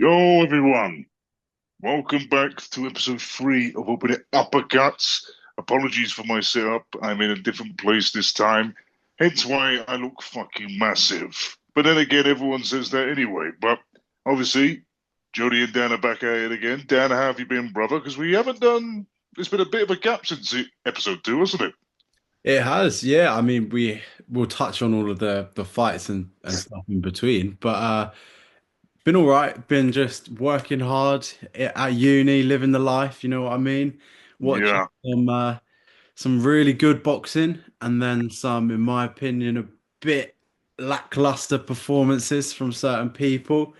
Yo, everyone. Welcome back to episode 3 of Open It Uppercuts. Apologies for my setup. I'm in a different place this time, hence why I look fucking massive. But then again, everyone says that anyway. But obviously, Jody and Dan are back at it again. Dan, how have you been, brother? Because we haven't done. There's been a bit of a gap since episode 2, hasn't it? It has, yeah. I mean, we will touch on all of the fights and stuff in between, but been all right. Been just working hard at uni, living the life. You know what I mean? Watching Yeah. some really good boxing, and then some, in my opinion, a bit lackluster performances from certain people.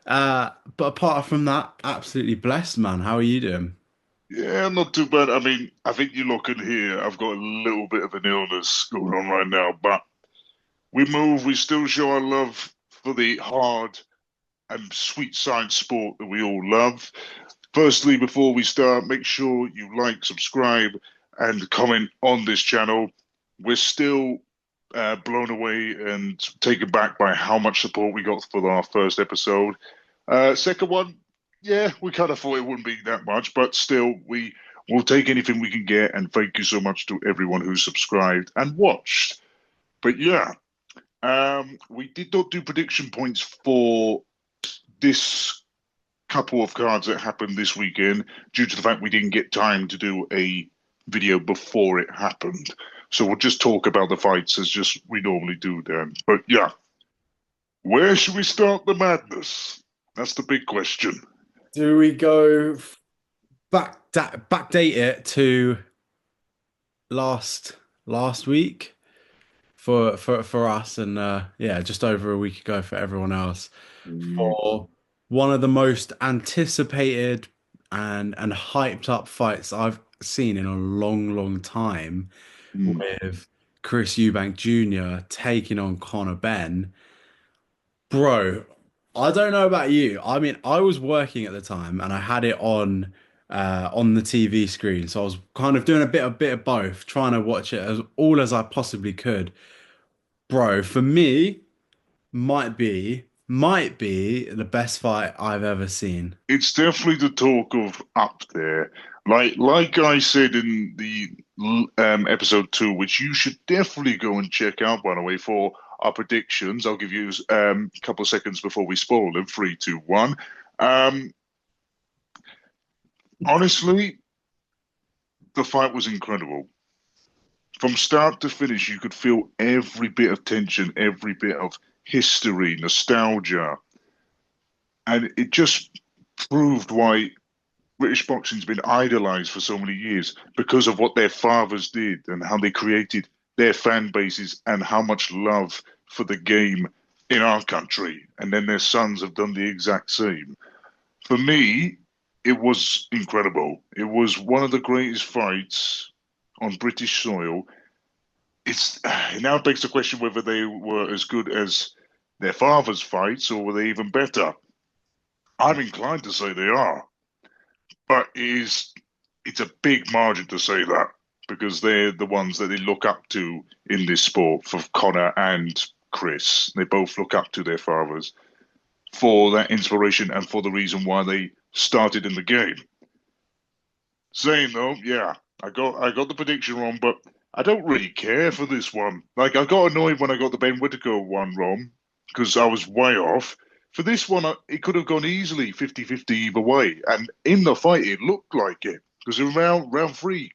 But apart from that, absolutely blessed, man. How are you doing? Yeah, not too bad. I mean, I think you lot can hear I've got a little bit of an illness going on right now, but we move, we still show our love for the hard and sweet science sport that we all love. Firstly, before we start, make sure you like, subscribe, and comment on this channel. We're still blown away and taken back by how much support we got for our first episode. Second one, yeah, we kind of thought it wouldn't be that much, but still, we will take anything we can get. And thank you so much to everyone who subscribed and watched. But yeah, we did not do prediction points for this couple of cards that happened this weekend due to the fact we didn't get time to do a video before it happened. So we'll just talk about the fights as just we normally do then. But yeah, where should we start the madness? That's the big question. Do we go backdate it to last last week for us, and yeah, just over a week ago for everyone else, Mm, for one of the most anticipated and hyped up fights I've seen in a long time, mm. with Chris Eubank Jr. taking on Conor Benn. Bro, I don't know about you. I mean, I was working at the time and I had it on the TV screen. So I was kind of doing a bit of both, trying to watch it as all as I possibly could. Bro, for me, might be the best fight I've ever seen. It's definitely the talk of up there. Like I said in the episode 2, which you should definitely go and check out, by the way, for our predictions. I'll give you a couple of seconds before we spoil them. Three, two, one. Um, Honestly, the fight was incredible. From start to finish, you could feel every bit of tension, every bit of history, nostalgia, and it just proved why British boxing's been idolized for so many years because of what their fathers did and how they created their fan bases and how much love for the game in our country. And then their sons have done the exact same. For me, it was incredible. It was one of the greatest fights on British soil. It now begs the question whether they were as good as their fathers' fights or were they even better. I'm inclined to say they are, but it's a big margin to say that because they're the ones that they look up to in this sport for Connor and Chris. They both look up to their fathers for that inspiration and for the reason why they started in the game. Saying though, yeah, I got the prediction wrong, but I don't really care for this one. Like I got annoyed when I got the Ben Whitaker one wrong because I was way off. For this one, it could have gone easily 50-50 either way. And in the fight, it looked like it. Because in round three,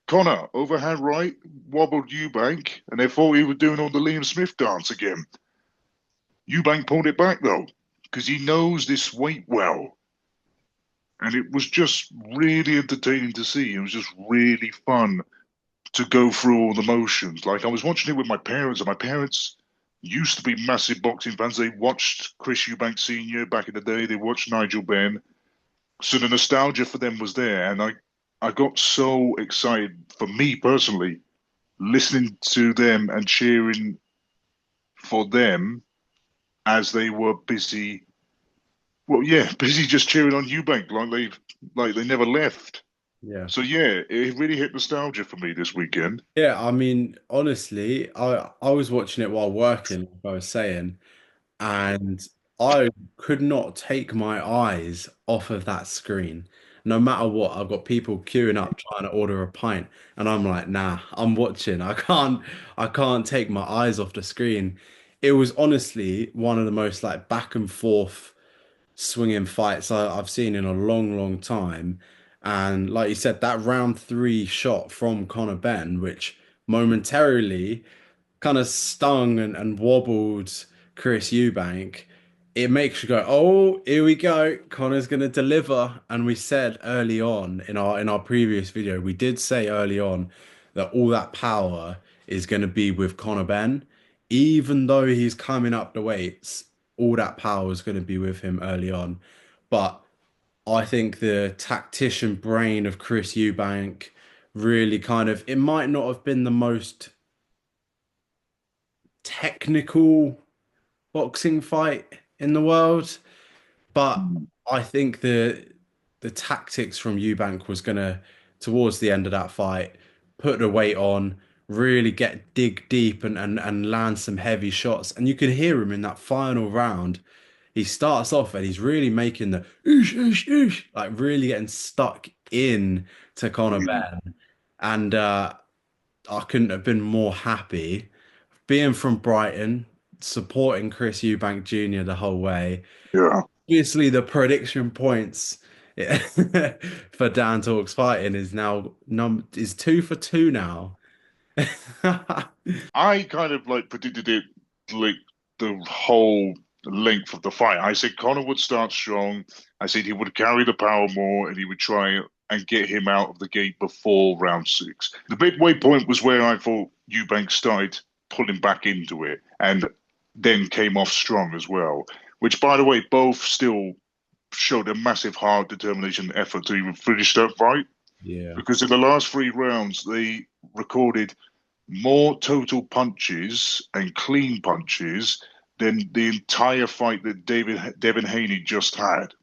Connor, overhand right, wobbled Eubank, and they thought he was doing all the Liam Smith dance again. Eubank pulled it back, though, because he knows this weight well. And it was just really entertaining to see. It was just really fun to go through all the motions. Like I was watching it with my parents, and my parents used to be massive boxing fans. They watched Chris Eubank Sr. back in the day. They watched Nigel Benn. So the nostalgia for them was there, and I got so excited for me personally listening to them and cheering for them as they were busy. Well, yeah, busy just cheering on Eubank like they never left. Yeah. So yeah, it really hit nostalgia for me this weekend. Yeah, I mean, honestly, I was watching it while working, like I was saying, and I could not take my eyes off of that screen. No matter what, I've got people queuing up trying to order a pint, and I'm like, nah, I'm watching. I can't take my eyes off the screen. It was honestly one of the most like back and forth swinging fights I've seen in a long, long time. And like you said, that round three shot from Conor Benn, which momentarily kind of stung and wobbled Chris Eubank, it makes you go, "Oh, here we go. Connor's going to deliver." And we said early on in our previous video, we did say early on that all that power is going to be with Conor Benn, even though he's coming up the weights. All that power is going to be with him early on, but I think the tactician brain of Chris Eubank really kind of, it might not have been the most technical boxing fight in the world, but I think the tactics from Eubank was gonna, towards the end of that fight, put the weight on, really dig deep and land some heavy shots. And you could hear him in that final round. He starts off and he's really making the oosh, oosh, oosh, like really getting stuck in to Conor Benn. And I couldn't have been more happy being from Brighton, supporting Chris Eubank Jr. the whole way. Yeah. Obviously, the prediction points for Dan Talks Fighting is now is 2 for 2 now. I kind of like predicted it like the whole length of the fight. I said Connor would start strong. I said he would carry the power more and he would try and get him out of the gate before round six. The midway point was where I thought Eubank started pulling back into it and then came off strong as well. Which, by the way, both still showed a massive hard determination and effort to even finish that fight. Yeah. Because in the last 3 rounds, they recorded more total punches and clean punches than the entire fight that Devin Haney just had.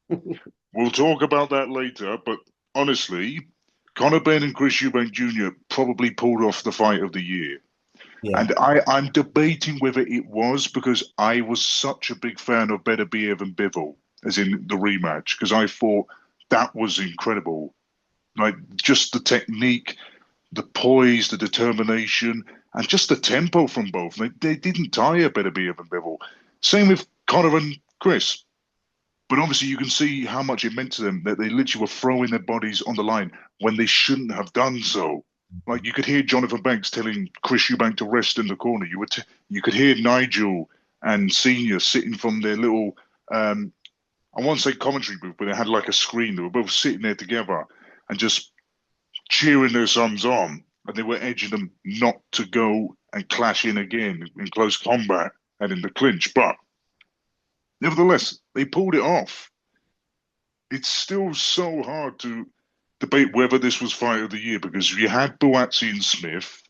We'll talk about that later, but honestly, Conor Benn and Chris Eubank Jr. probably pulled off the fight of the year. Yeah. And I'm debating whether it was because I was such a big fan of Beterbiev and Bivol, as in the rematch, because I thought that was incredible. Like just the technique, the poise, the determination, and just the tempo from both. They didn't tire Beterbiev and Bivol. Same with Conor and Chris. But obviously, you can see how much it meant to them that they literally were throwing their bodies on the line when they shouldn't have done so. Like you could hear Jonathan Banks telling Chris Eubank to rest in the corner. You could hear Nigel and Senior sitting from their little I won't say commentary booth, but they had like a screen. They were both sitting there together and just cheering their sons on, and they were edging them not to go and clash in again in close combat and in the clinch. But nevertheless, they pulled it off. It's still so hard to debate whether this was fight of the year because you had Buatsi and Smith,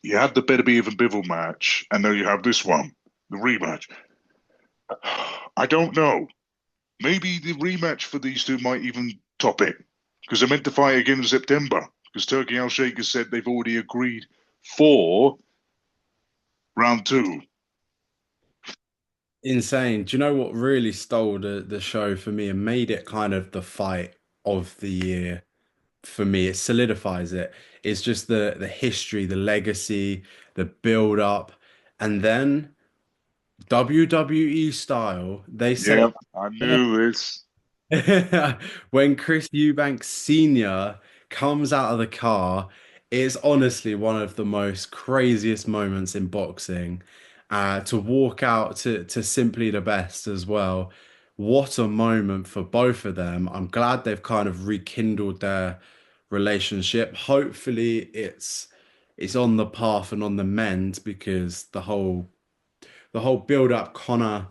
you had the Beterbiev and Bivol match, and now you have this one, the rematch. I don't know. Maybe the rematch for these two might even top it because they're meant to fight again in September because Turkey Al Sheikh has said they've already agreed for round two. Insane. Do you know what really stole the show for me and made it kind of the fight of the year for me? It solidifies it. It's just the history, the legacy, the build up, and then WWE style, they set Yeah, I knew this. when Chris Eubank Sr. comes out of the car, it's honestly one of the most craziest moments in boxing. To walk out to simply the best as well. What a moment for both of them. I'm glad they've kind of rekindled their relationship. Hopefully it's on the path and on the mend because the whole build up, Connor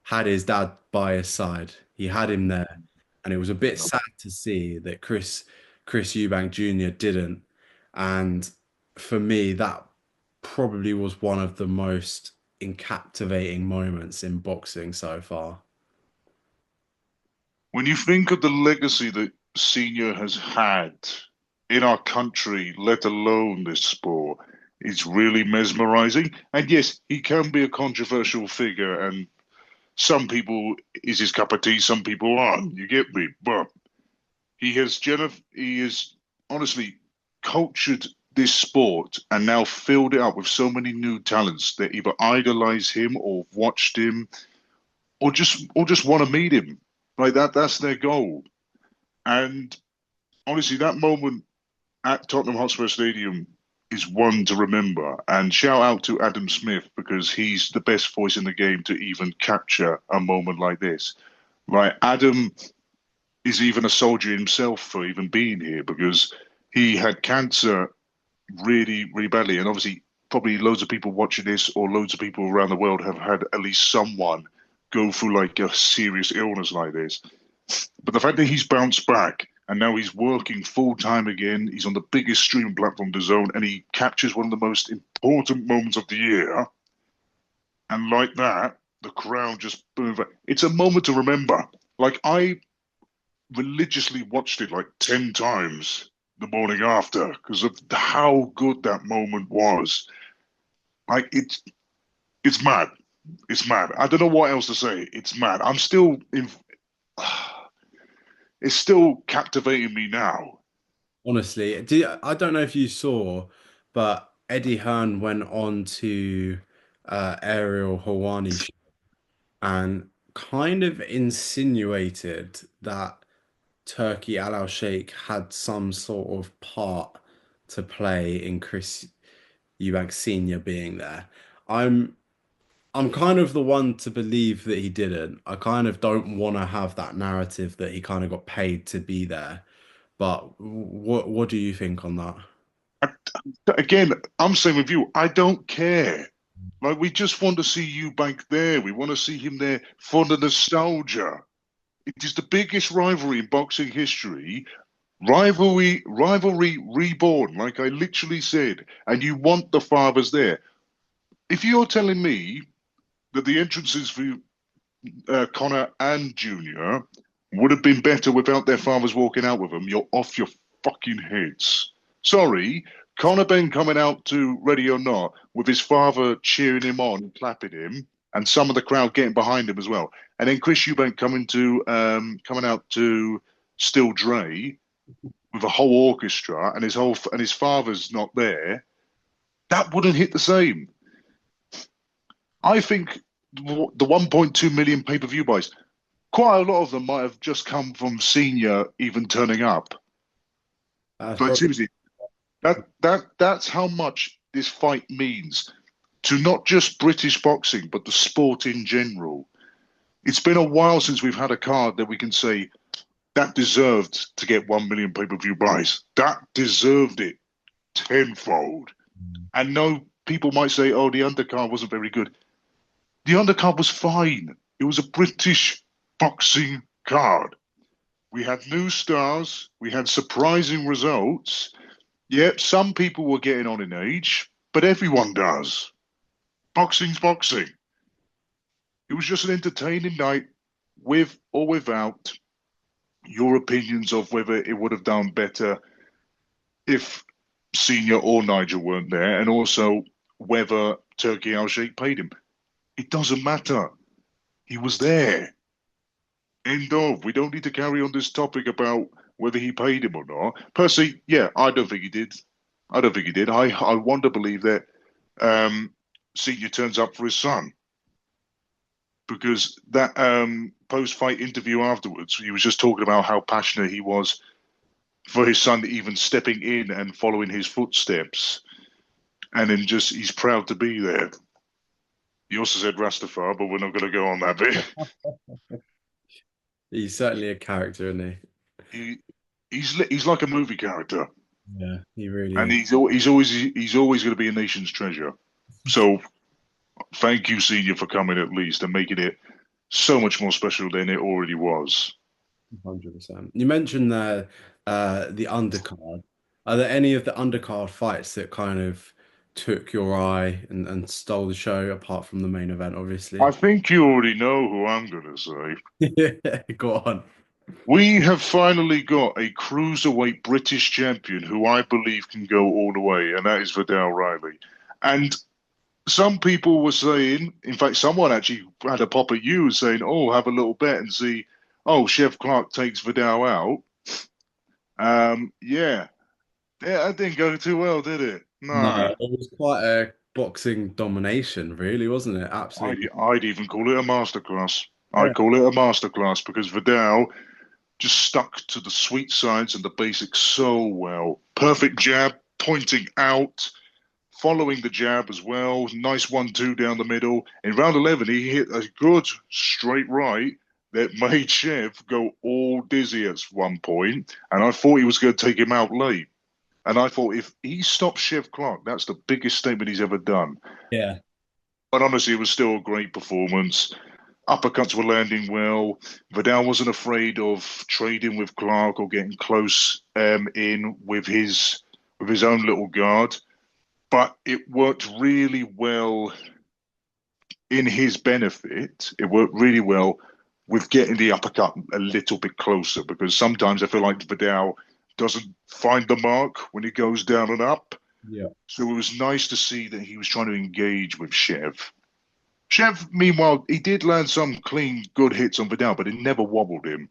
had his dad by his side. He had him there. And it was a bit sad to see that Chris Eubank Jr. didn't. And for me, that probably was one of the most encaptivating moments in boxing so far. When you think of the legacy that Senior has had in our country, let alone this sport, It's really mesmerizing. And yes, he can be a controversial figure, and some people is his cup of tea, some people aren't. You get me? But he has honestly cultured this sport and now filled it up with so many new talents that either idolize him or watched him or just want to meet him. Like that's their goal. And honestly, that moment at Tottenham Hotspur Stadium is one to remember. And shout out to Adam Smith because he's the best voice in the game to even capture a moment like this. Like Adam is even a soldier himself for even being here because he had cancer really, really badly. And obviously, probably loads of people watching this or loads of people around the world have had at least someone go through like a serious illness like this. But the fact that he's bounced back and now he's working full time again, he's on the biggest streaming platform, The Zone, and he captures one of the most important moments of the year. And like that, the crowd just boom. It's a moment to remember. Like I religiously watched it like 10 times the morning after because of how good that moment was. Like it's mad. It's mad. I don't know what else to say. It's mad. I'm still in. It's still captivating me now. Honestly, I don't know if you saw, but Eddie Hearn went on to Ariel Hawani's and kind of insinuated that Turkey Al Sheikh had some sort of part to play in Chris Eubank Senior being there. I'm I'm kind of the one to believe that he didn't. I kind of don't want to have that narrative that he kind of got paid to be there. But what do you think on that? I, again, I'm saying with you, I don't care. Like we just want to see Eubank there. We want to see him there for the nostalgia. It is the biggest rivalry in boxing history. Rivalry reborn, like I literally said, and you want the fathers there. If you're telling me that the entrances for Connor and Junior would have been better without their fathers walking out with them, you're off your fucking heads. Sorry, Conor Benn coming out to Ready or Not with his father cheering him on, clapping him, and some of the crowd getting behind him as well. And then Chris Eubank coming out to Still Dre with a whole orchestra and his father's not there. That wouldn't hit the same. I think the 1.2 million pay-per-view buys, quite a lot of them might have just come from Senior even turning up. That's Like probably seriously, that's how much this fight means to not just British boxing, but the sport in general. It's been a while since we've had a card that we can say that deserved to get 1 million pay-per-view buys. That deserved it tenfold. And no, people might say, oh, the undercard wasn't very good. The undercard was fine. It was a British boxing card. We had new stars. We had surprising results. Yep, some people were getting on in age, but everyone does. Boxing's boxing. It was just an entertaining night with or without your opinions of whether it would have done better if Senior or Nigel weren't there, and also whether Turkey Al Sheikh paid him. It doesn't matter. He was there. End of. We don't need to carry on this topic about whether he paid him or not. Percy, yeah, I don't think he did. I don't think he did. I want to believe that Senior turns up for his son because that post-fight interview afterwards, he was just talking about how passionate he was for his son even stepping in and following his footsteps, and then just he's proud to be there. He also said Rastafari, but we're not going to go on that bit. he's certainly a character, isn't he, he's like a movie character, he? Yeah, he really and is. he's always going to be a nation's treasure. So thank you, Senior, for coming at least and making it so much more special than it already was. 100%. You mentioned the undercard. Are there any of the undercard fights that kind of took your eye and stole the show apart from the main event, I obviously? think you already know who I'm going to say. Go on. We have finally got a cruiserweight British champion who I believe can go all the way, and that is Viddal Riley. And some people were saying, in fact, someone actually had a pop at you saying, "Oh, have a little bet and see." Oh, Chef Clark takes Viddal out. Yeah, yeah, that didn't go too well, did it? No, No, it was quite a boxing domination, really, wasn't it? I'd, Absolutely. I'd even call it a masterclass. Yeah. I'd call it a masterclass because Viddal just stuck to the sweet sides and the basics so well. Perfect jab, pointing out, following the jab as well. Nice 1-2 down the middle. In round 11, he hit a good straight right that made Chev go all dizzy at one point, and I thought he was going to take him out late. And I thought if he stops Chev Clark, that's the biggest statement he's ever done. Yeah. But honestly, it was still a great performance. Uppercuts were landing well. Viddal wasn't afraid of trading with Clark or getting close in with his own little guard. But it worked really well in his benefit. It worked really well with getting the uppercut a little bit closer because sometimes I feel like Viddal doesn't find the mark when he goes down and up. Yeah. So it was nice to see that he was trying to engage with Chev. Chev, meanwhile, he did land some clean, good hits on Viddal, but it never wobbled him.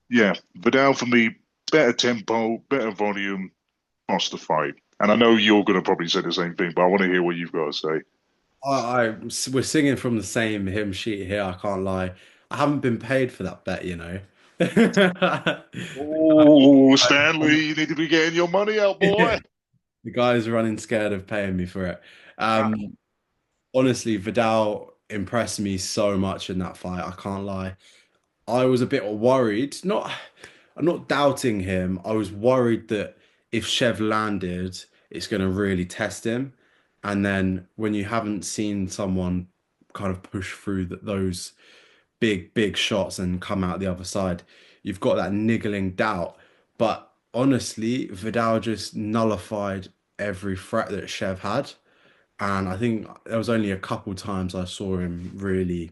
Yeah, Viddal for me, better tempo, better volume, lost the fight. And I know you're going to probably say the same thing, but I want to hear what you've got to say. We're singing from the same hymn sheet here. I can't lie. I haven't been paid for that bet, you know. Oh, Stanley, you need to be getting your money out, boy. The guy's running scared of paying me for it. Honestly, Vidal impressed me so much in that fight. I can't lie. I was a bit worried. I'm not doubting him. I was worried that if Chev landed, it's going to really test him. And then when you haven't seen someone kind of push through those big shots and come out the other side, you've got that niggling doubt. But honestly, Vidal just nullified every threat that Chev had. And I think there was only a couple times I saw him really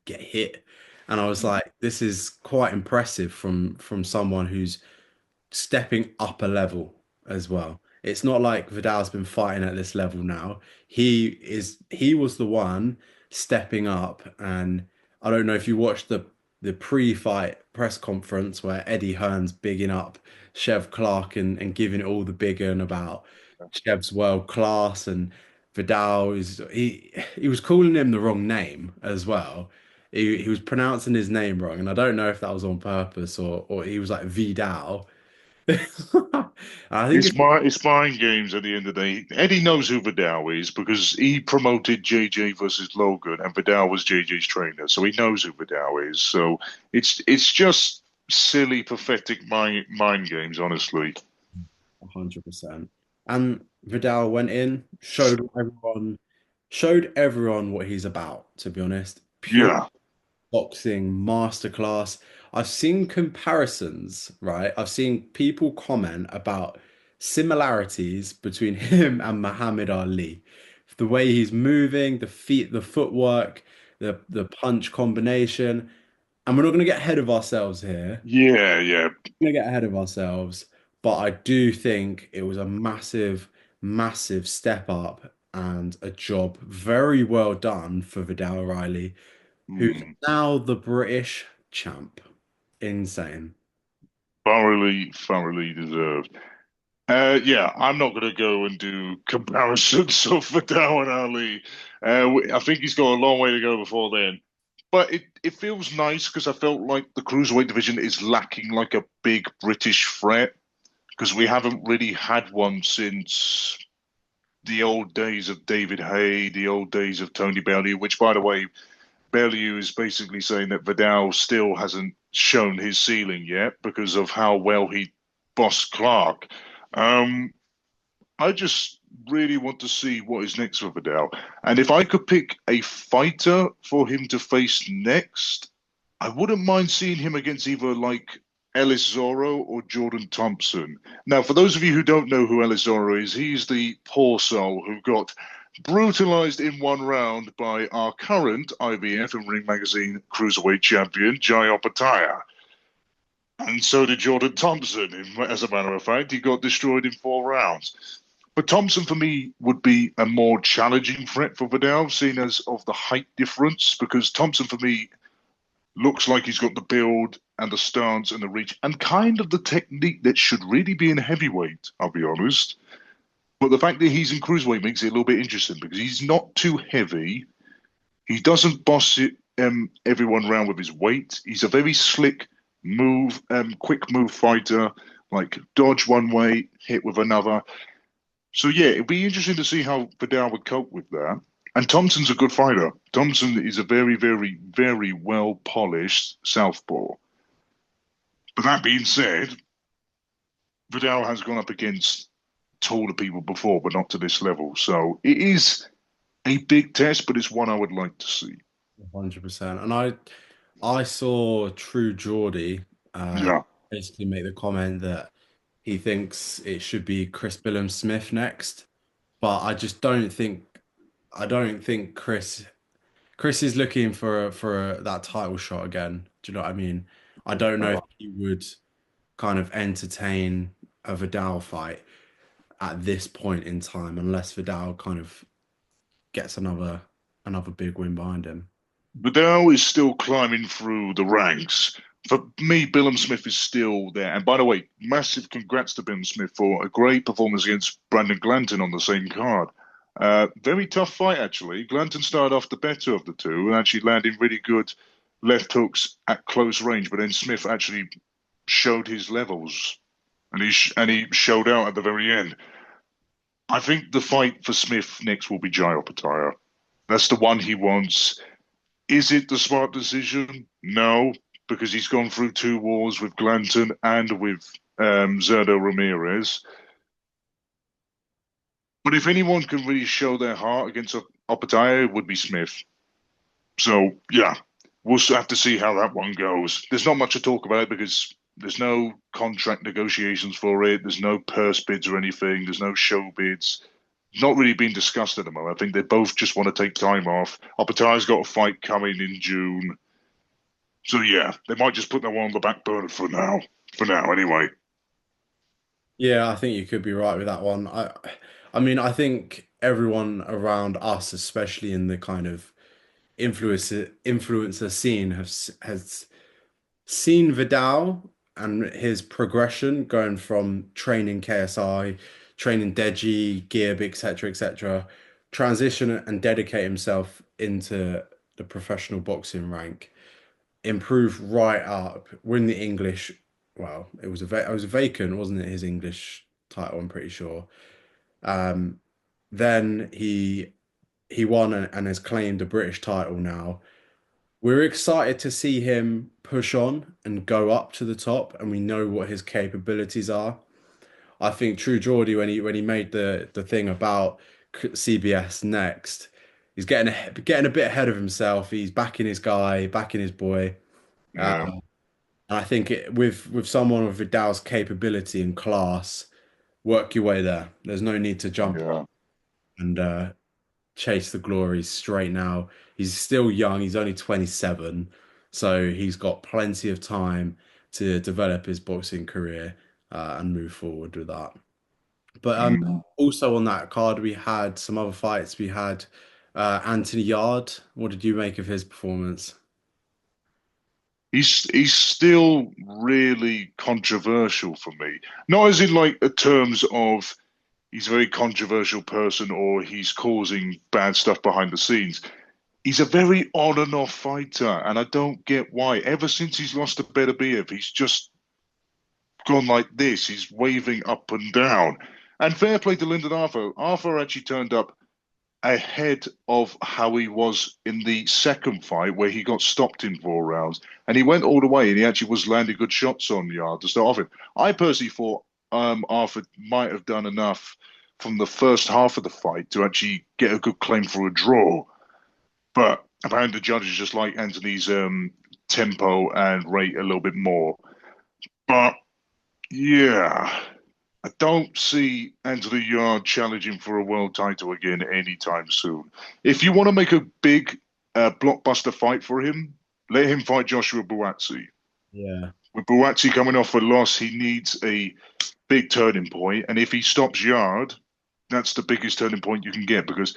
get hit. And I was like, this is quite impressive from someone who's stepping up a level as well. It's not like Vidal's been fighting at this level now. He was the one stepping up. And I don't know if you watched the pre-fight press conference where Eddie Hearn's bigging up Chev Clark and giving it all the big un about Chev's world class and Vidal is he was calling him the wrong name as well. He was pronouncing his name wrong, and I don't know if that was on purpose or he was like Vidal. I think it's It's mind games at the end of the day. Eddie knows who Vidal is because he promoted JJ versus Logan, and Vidal was JJ's trainer, so he knows who Vidal is. So it's just silly, pathetic mind games, honestly. 100%. And Vidal went in, showed everyone what he's about, to be honest. Pure Yeah. boxing masterclass. I've seen comparisons, right? I've seen people comment about similarities between him and Muhammad Ali. The way he's moving, the feet, the footwork, the punch combination. And we're not going to get ahead of ourselves here. Yeah, yeah. We're going to get ahead of ourselves, but I do think it was a massive step up and a job very well done for Vidal Riley, who's Hmm. now the British champ. Insane. Thoroughly deserved. Yeah, I'm not going to go and do comparisons of Vidal and Ali. I think he's got a long way to go before then. But it feels nice because I felt like the cruiserweight division is lacking like a big British threat because we haven't really had one since the old days of David Hay, the old days of Tony Bellew, which, by the way, Bellew is basically saying that Vidal still hasn't shown his ceiling yet because of how well he bossed Clark. Um, I just really want to see what is next for Vidal. And if I could pick a fighter for him to face next, I wouldn't mind seeing him against either like Ellis Zorro or Jordan Thompson. Now, for those of you who don't know who Ellis Zorro is, he's the poor soul who got brutalized in one round by our current IBF and Ring Magazine cruiserweight champion, Jai Opataya. And so did Jordan Thompson. As a matter of fact, he got destroyed in 4 rounds. But Thompson, for me, would be a more challenging threat for Viddal, seen as of the height difference, because Thompson, for me, looks like he's got the build and the stance and the reach and kind of the technique that should really be in heavyweight, I'll be honest. But the fact that he's in cruiserweight makes it a little bit interesting because he's not too heavy. He doesn't boss it, everyone around with his weight. He's a very slick quick move fighter, like dodge one way, hit with another. So yeah, it'd be interesting to see how Vidal would cope with that. And Thompson's a good fighter. Thompson is a very, very, very well polished southpaw. But that being said, Vidal has gone up against taller people before, but not to this level. So it is a big test, but it's one I would like to see. 100%. And I saw True Geordie Yeah, basically make the comment that he thinks it should be Chris Smith next, but I don't think Chris is looking for that title shot again. Do you know what I mean? I don't know if he would kind of entertain a Vidal fight at this point in time unless Vidal kind of gets another big win behind him. Vidal is still climbing through the ranks. For me, Billum Smith is still there. And by the way, massive congrats to Billum Smith for a great performance against Brandon Glanton on the same card. Very tough fight, actually. Glanton started off the better of the two and actually landing really good left hooks at close range, but then Smith actually showed his levels and he showed out at the very end. I think the fight for Smith next will be Jai Opetaia. That's the one he wants. Is it the smart decision? No, because he's gone through 2 wars with Glanton and with Zerdo Ramirez. But if anyone can really show their heart against Opetaia, it would be Smith. So, yeah, we'll have to see how that one goes. There's not much to talk about because there's no contract negotiations for it. There's no purse bids or anything. There's no show bids. Not really being discussed at the moment. I think they both just want to take time off. Opetaia's got a fight coming in June. So yeah, they might just put that one on the back burner for now. For now, anyway. Yeah, I think you could be right with that one. I mean, I think everyone around us, especially in the kind of influencer scene, has seen Vidal and his progression going from training KSI, training Deji, Gib, etc., transition and dedicate himself into the professional boxing rank, improve right up, win the English. Well, it was vacant, wasn't it? His English title, I'm pretty sure. Um, then he won and has claimed a British title now. We're excited to see him push on and go up to the top, and we know what his capabilities are. I think True Geordie, when he made the thing about CBS next, he's getting a bit ahead of himself. He's backing his guy, backing his boy. Yeah, And I think with someone with Vidal's capability and class, work your way there. There's no need to jump yeah. and chase the glory straight now. He's still young. He's only 27, so he's got plenty of time to develop his boxing career and move forward with that. But Mm. also on that card, we had some other fights. We had Anthony Yard. What did you make of his performance? He's still really controversial for me. Not as in like terms of he's a very controversial person or he's causing bad stuff behind the scenes. He's a very on and off fighter, and I don't get why. Ever since he's lost to Beterbiev, he's just gone like this. He's waving up and down. And fair play to Lyndon Arthur. Arthur actually turned up ahead of how he was in the second fight, where he got stopped in 4 rounds, and he went all the way, and he actually was landing good shots on Yard to start off with. I personally thought Arthur might have done enough from the first half of the fight to actually get a good claim for a draw, but apparently the judges just like Anthony's tempo and rate a little bit more. But yeah, I don't see Anthony Yard challenging for a world title again anytime soon. If you want to make a big blockbuster fight for him, let him fight Joshua Buatsi. Yeah. With Buatsi coming off a loss, he needs a big turning point, and if he stops Yard, that's the biggest turning point you can get because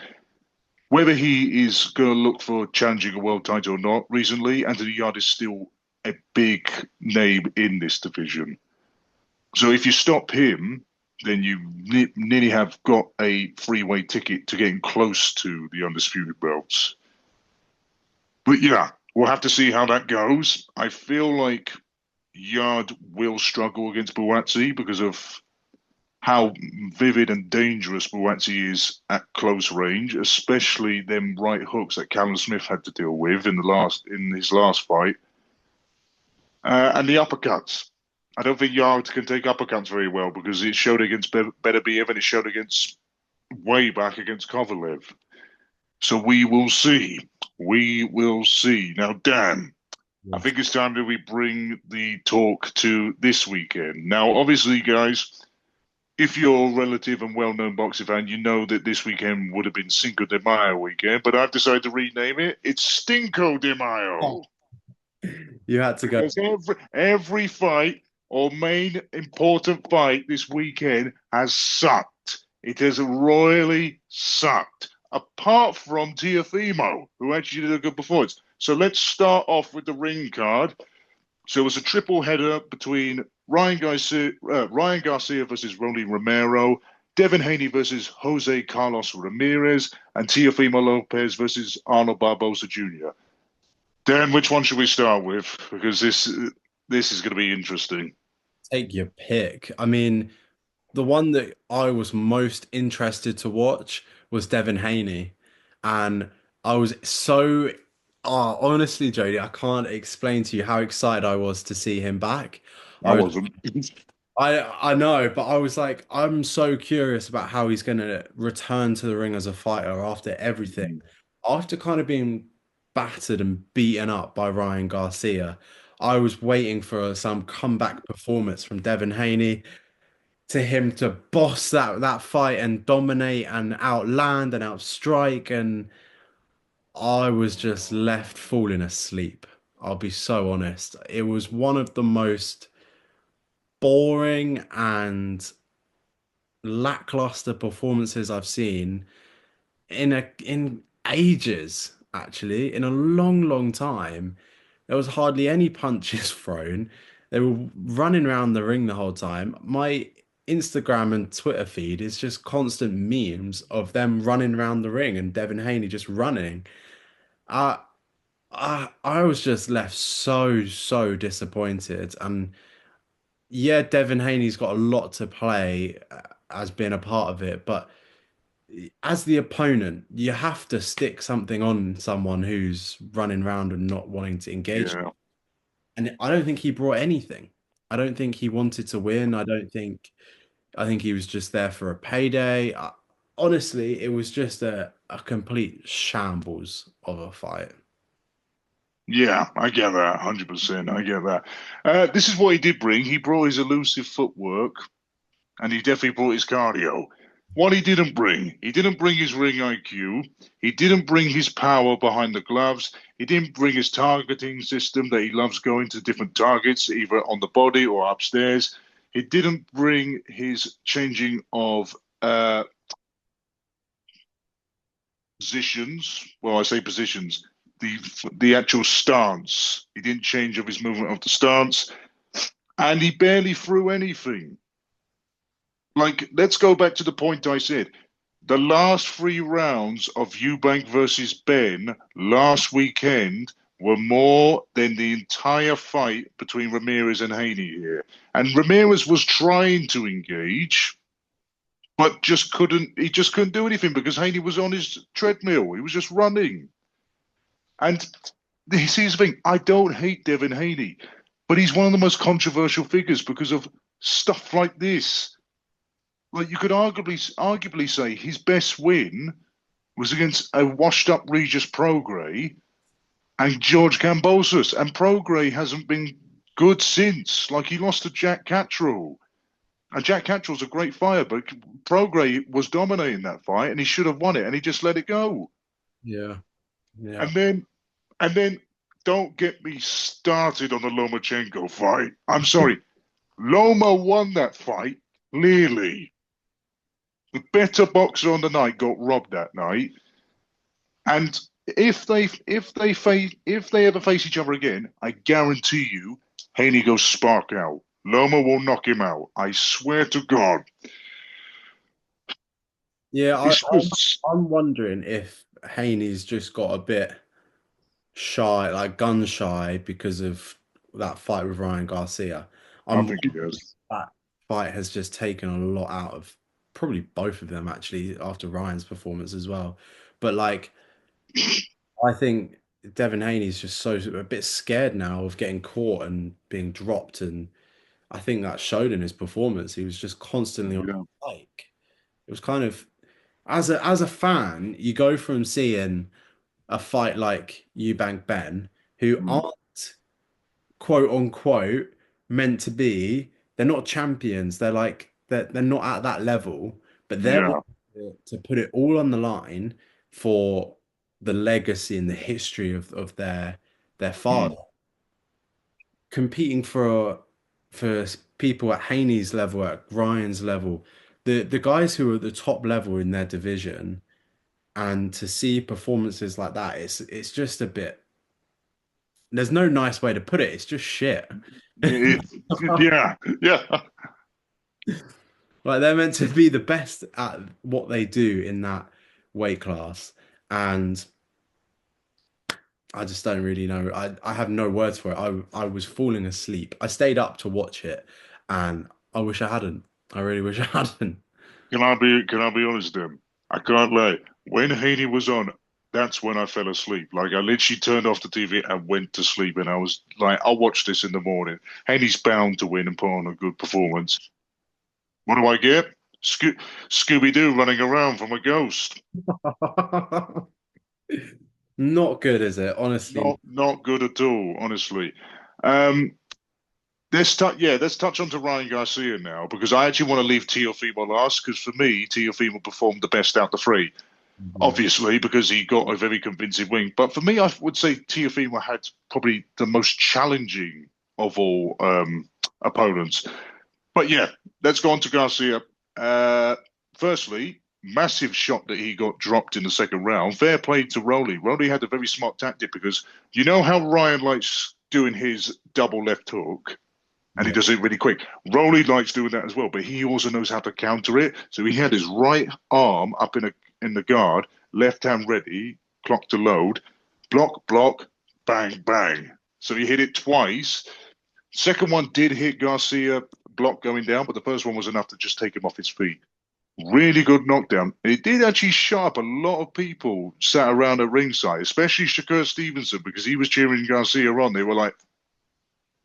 whether he is going to look for challenging a world title or not, recently, Anthony Yard is still a big name in this division. So if you stop him, then you nearly have got a freeway ticket to getting close to the undisputed belts. But yeah, we'll have to see how that goes. I feel like Yard will struggle against Buatsi because of how vivid and dangerous Buatsi is at close range, especially them right hooks that Callum Smith had to deal with in his last fight, and the uppercuts. I don't think Yard can take uppercuts very well because it showed against Beterbiev and it showed against way back against Kovalev. So we will see. We will see. Now, Dan, I think it's time that we bring the talk to this weekend. Now, obviously, guys, if you're a relative and well-known boxing fan, you know that this weekend would have been Cinco de Mayo weekend, but I've decided to rename it. It's Stinko de Mayo. You had to go. Because every fight or main important fight this weekend has sucked. It has royally sucked. Apart from Teofimo, who actually did a good performance. So let's start off with the ring card. So it was a triple header between Ryan Garcia versus Rolly Romero, Devin Haney versus Jose Carlos Ramirez, and Teofimo Lopez versus Arnold Barboza Jr. Dan, which one should we start with? Because this is going to be interesting. Take your pick. I mean, the one that I was most interested to watch was Devin Haney. And I was so, honestly, Jody, I can't explain to you how excited I was to see him back. I wasn't. I know, but I was like, I'm so curious about how he's going to return to the ring as a fighter after everything. After kind of being battered and beaten up by Ryan Garcia, I was waiting for some comeback performance from Devin Haney to him to boss that fight and dominate and outland and outstrike, and I was just left falling asleep. I'll be so honest. It was one of the most boring and lackluster performances I've seen in ages, actually, in a long, long time. There was hardly any punches thrown. They were running around the ring the whole time. My Instagram and Twitter feed is just constant memes of them running around the ring and Devin Haney just running. I I was just left so disappointed. And yeah, Devin Haney's got a lot to play as being a part of it, but as the opponent, you have to stick something on someone who's running around and not wanting to engage. Yeah. And I don't think he brought anything. I don't think he wanted to win. I think he was just there for a payday. Honestly, it was just a complete shambles of a fight. Yeah, I get that, 100%. I get that. This is what he did bring. He brought his elusive footwork, and he definitely brought his cardio. What he didn't bring his ring IQ. He didn't bring his power behind the gloves. He didn't bring his targeting system that he loves going to different targets, either on the body or upstairs. He didn't bring his changing of positions. Well, I say positions. The actual stance. He didn't change of his movement of the stance, and he barely threw anything. Like, let's go back to the point I said. The last 3 rounds of Eubank versus Benn last weekend were more than the entire fight between Ramirez and Haney here. And Ramirez was trying to engage, but just couldn't. He just couldn't do anything because Haney was on his treadmill. He was just running. And here's the thing: I don't hate Devin Haney, but he's one of the most controversial figures because of stuff like this. Like, you could arguably say his best win was against a washed-up Regis Prograis and George Kambosos, and Prograis hasn't been good since. Like, he lost to Jack Catterall, and Jack Catterall's a great fighter, but Prograis was dominating that fight, and he should have won it, and he just let it go. Yeah. And then don't get me started on the Lomachenko fight. I'm sorry. Loma won that fight, clearly. The better boxer on the night got robbed that night. And if they ever face each other again, I guarantee you, Haney goes spark out. Loma will knock him out. I swear to God. Yeah, It's just I'm wondering if Haney's just got a bit shy, like gun shy, because of that fight with Ryan Garcia. I I'm think he wondering if does. that fight has just taken a lot out of probably both of them actually after Ryan's performance as well. But like, I think Devin Haney's just so a bit scared now of getting caught and being dropped, and I think that showed in his performance. He was just constantly on Yeah. the bike. It was kind of as a fan, you go from seeing a fight like Eubank Ben, who Mm. aren't quote unquote meant to be, they're not champions. They're like they're not at that level, but they're Yeah. willing to put it all on the line for the legacy and the history of their Mm. father. Competing for people at Haney's level, at Ryan's level, the guys who are at the top level in their division, and to see performances like that, it's just a bit. There's no nice way to put it. It's just shit. It, yeah. Yeah. Like they're meant to be the best at what they do in that weight class, and I just don't really know. I have no words for it. I was falling asleep. I stayed up to watch it, and I wish I hadn't. I really wish I hadn't. Can I be honest, Tim? I can't lie. When Haney was on, that's when I fell asleep. Like I literally turned off the TV and went to sleep, and I was like, I'll watch this in the morning. Haney's bound to win and put on a good performance. What do I get? Scooby Doo running around from a ghost. Not good, is it? Honestly, Not good at all, honestly. Um, let's touch on to Ryan Garcia now because I actually want to leave Teofimo last because for me, Teofimo performed the best out the three. Mhm. Obviously, because he got a very convincing win. But for me, I would say Teofimo had probably the most challenging of all opponents. But yeah, let's go on to Garcia. Uh, Firstly, massive shot that he got dropped in the second round. Fair play to Rowley. Rowley had a very smart tactic because you know how Ryan likes doing his double left hook, and he Yeah. does it really quick. Rowley likes doing that as well, but he also knows how to counter it. So he had his right arm up in the guard, left hand ready, clock to load, block, block, bang, bang. So he hit it twice. Second one did hit Garcia, block going down, but the first one was enough to just take him off his feet. Really good knockdown. It did actually shut up a lot of people sat around at ringside, especially Shakur Stevenson, because he was cheering Garcia on. They were like,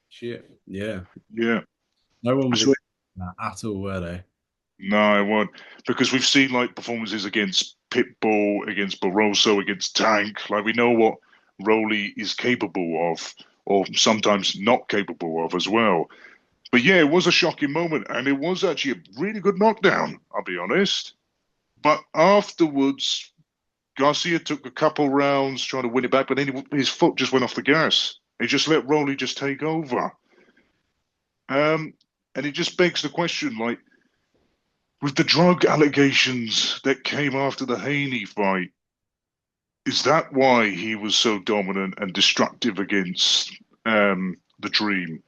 Shit. Yeah. yeah. No one was So expecting that at all, were they? no, I won't. Because we've seen like performances against Pitbull, against Barroso, against Tank. Like we know what Rowley is capable of, or sometimes not capable of as well. But yeah, it was a shocking moment, and it was actually a really good knockdown, I'll be honest. But afterwards, Garcia took a couple rounds trying to win it back, but then his foot just went off the gas. He just let Rowley just take over. Um, and it just begs the question, like, with the drug allegations that came after the Haney fight, is that why he was so dominant and destructive against the Dream?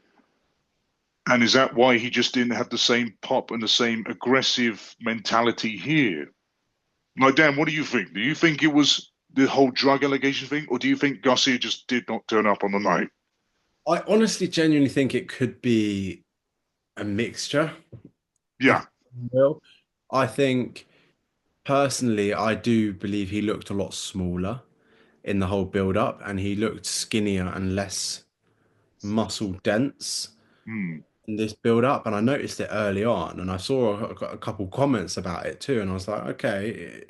And is that why he just didn't have the same pop and the same aggressive mentality here? Like, Dan, what do you think? Do you think it was the whole drug allegation thing, or do you think Garcia just did not turn up on the night? I honestly genuinely think it could be a mixture, if Yeah. you will. I think personally, I do believe he looked a lot smaller in the whole build up and he looked skinnier and less muscle dense Hmm. in this build up. And I noticed it early on and I saw a couple comments about it too. And I was like, okay,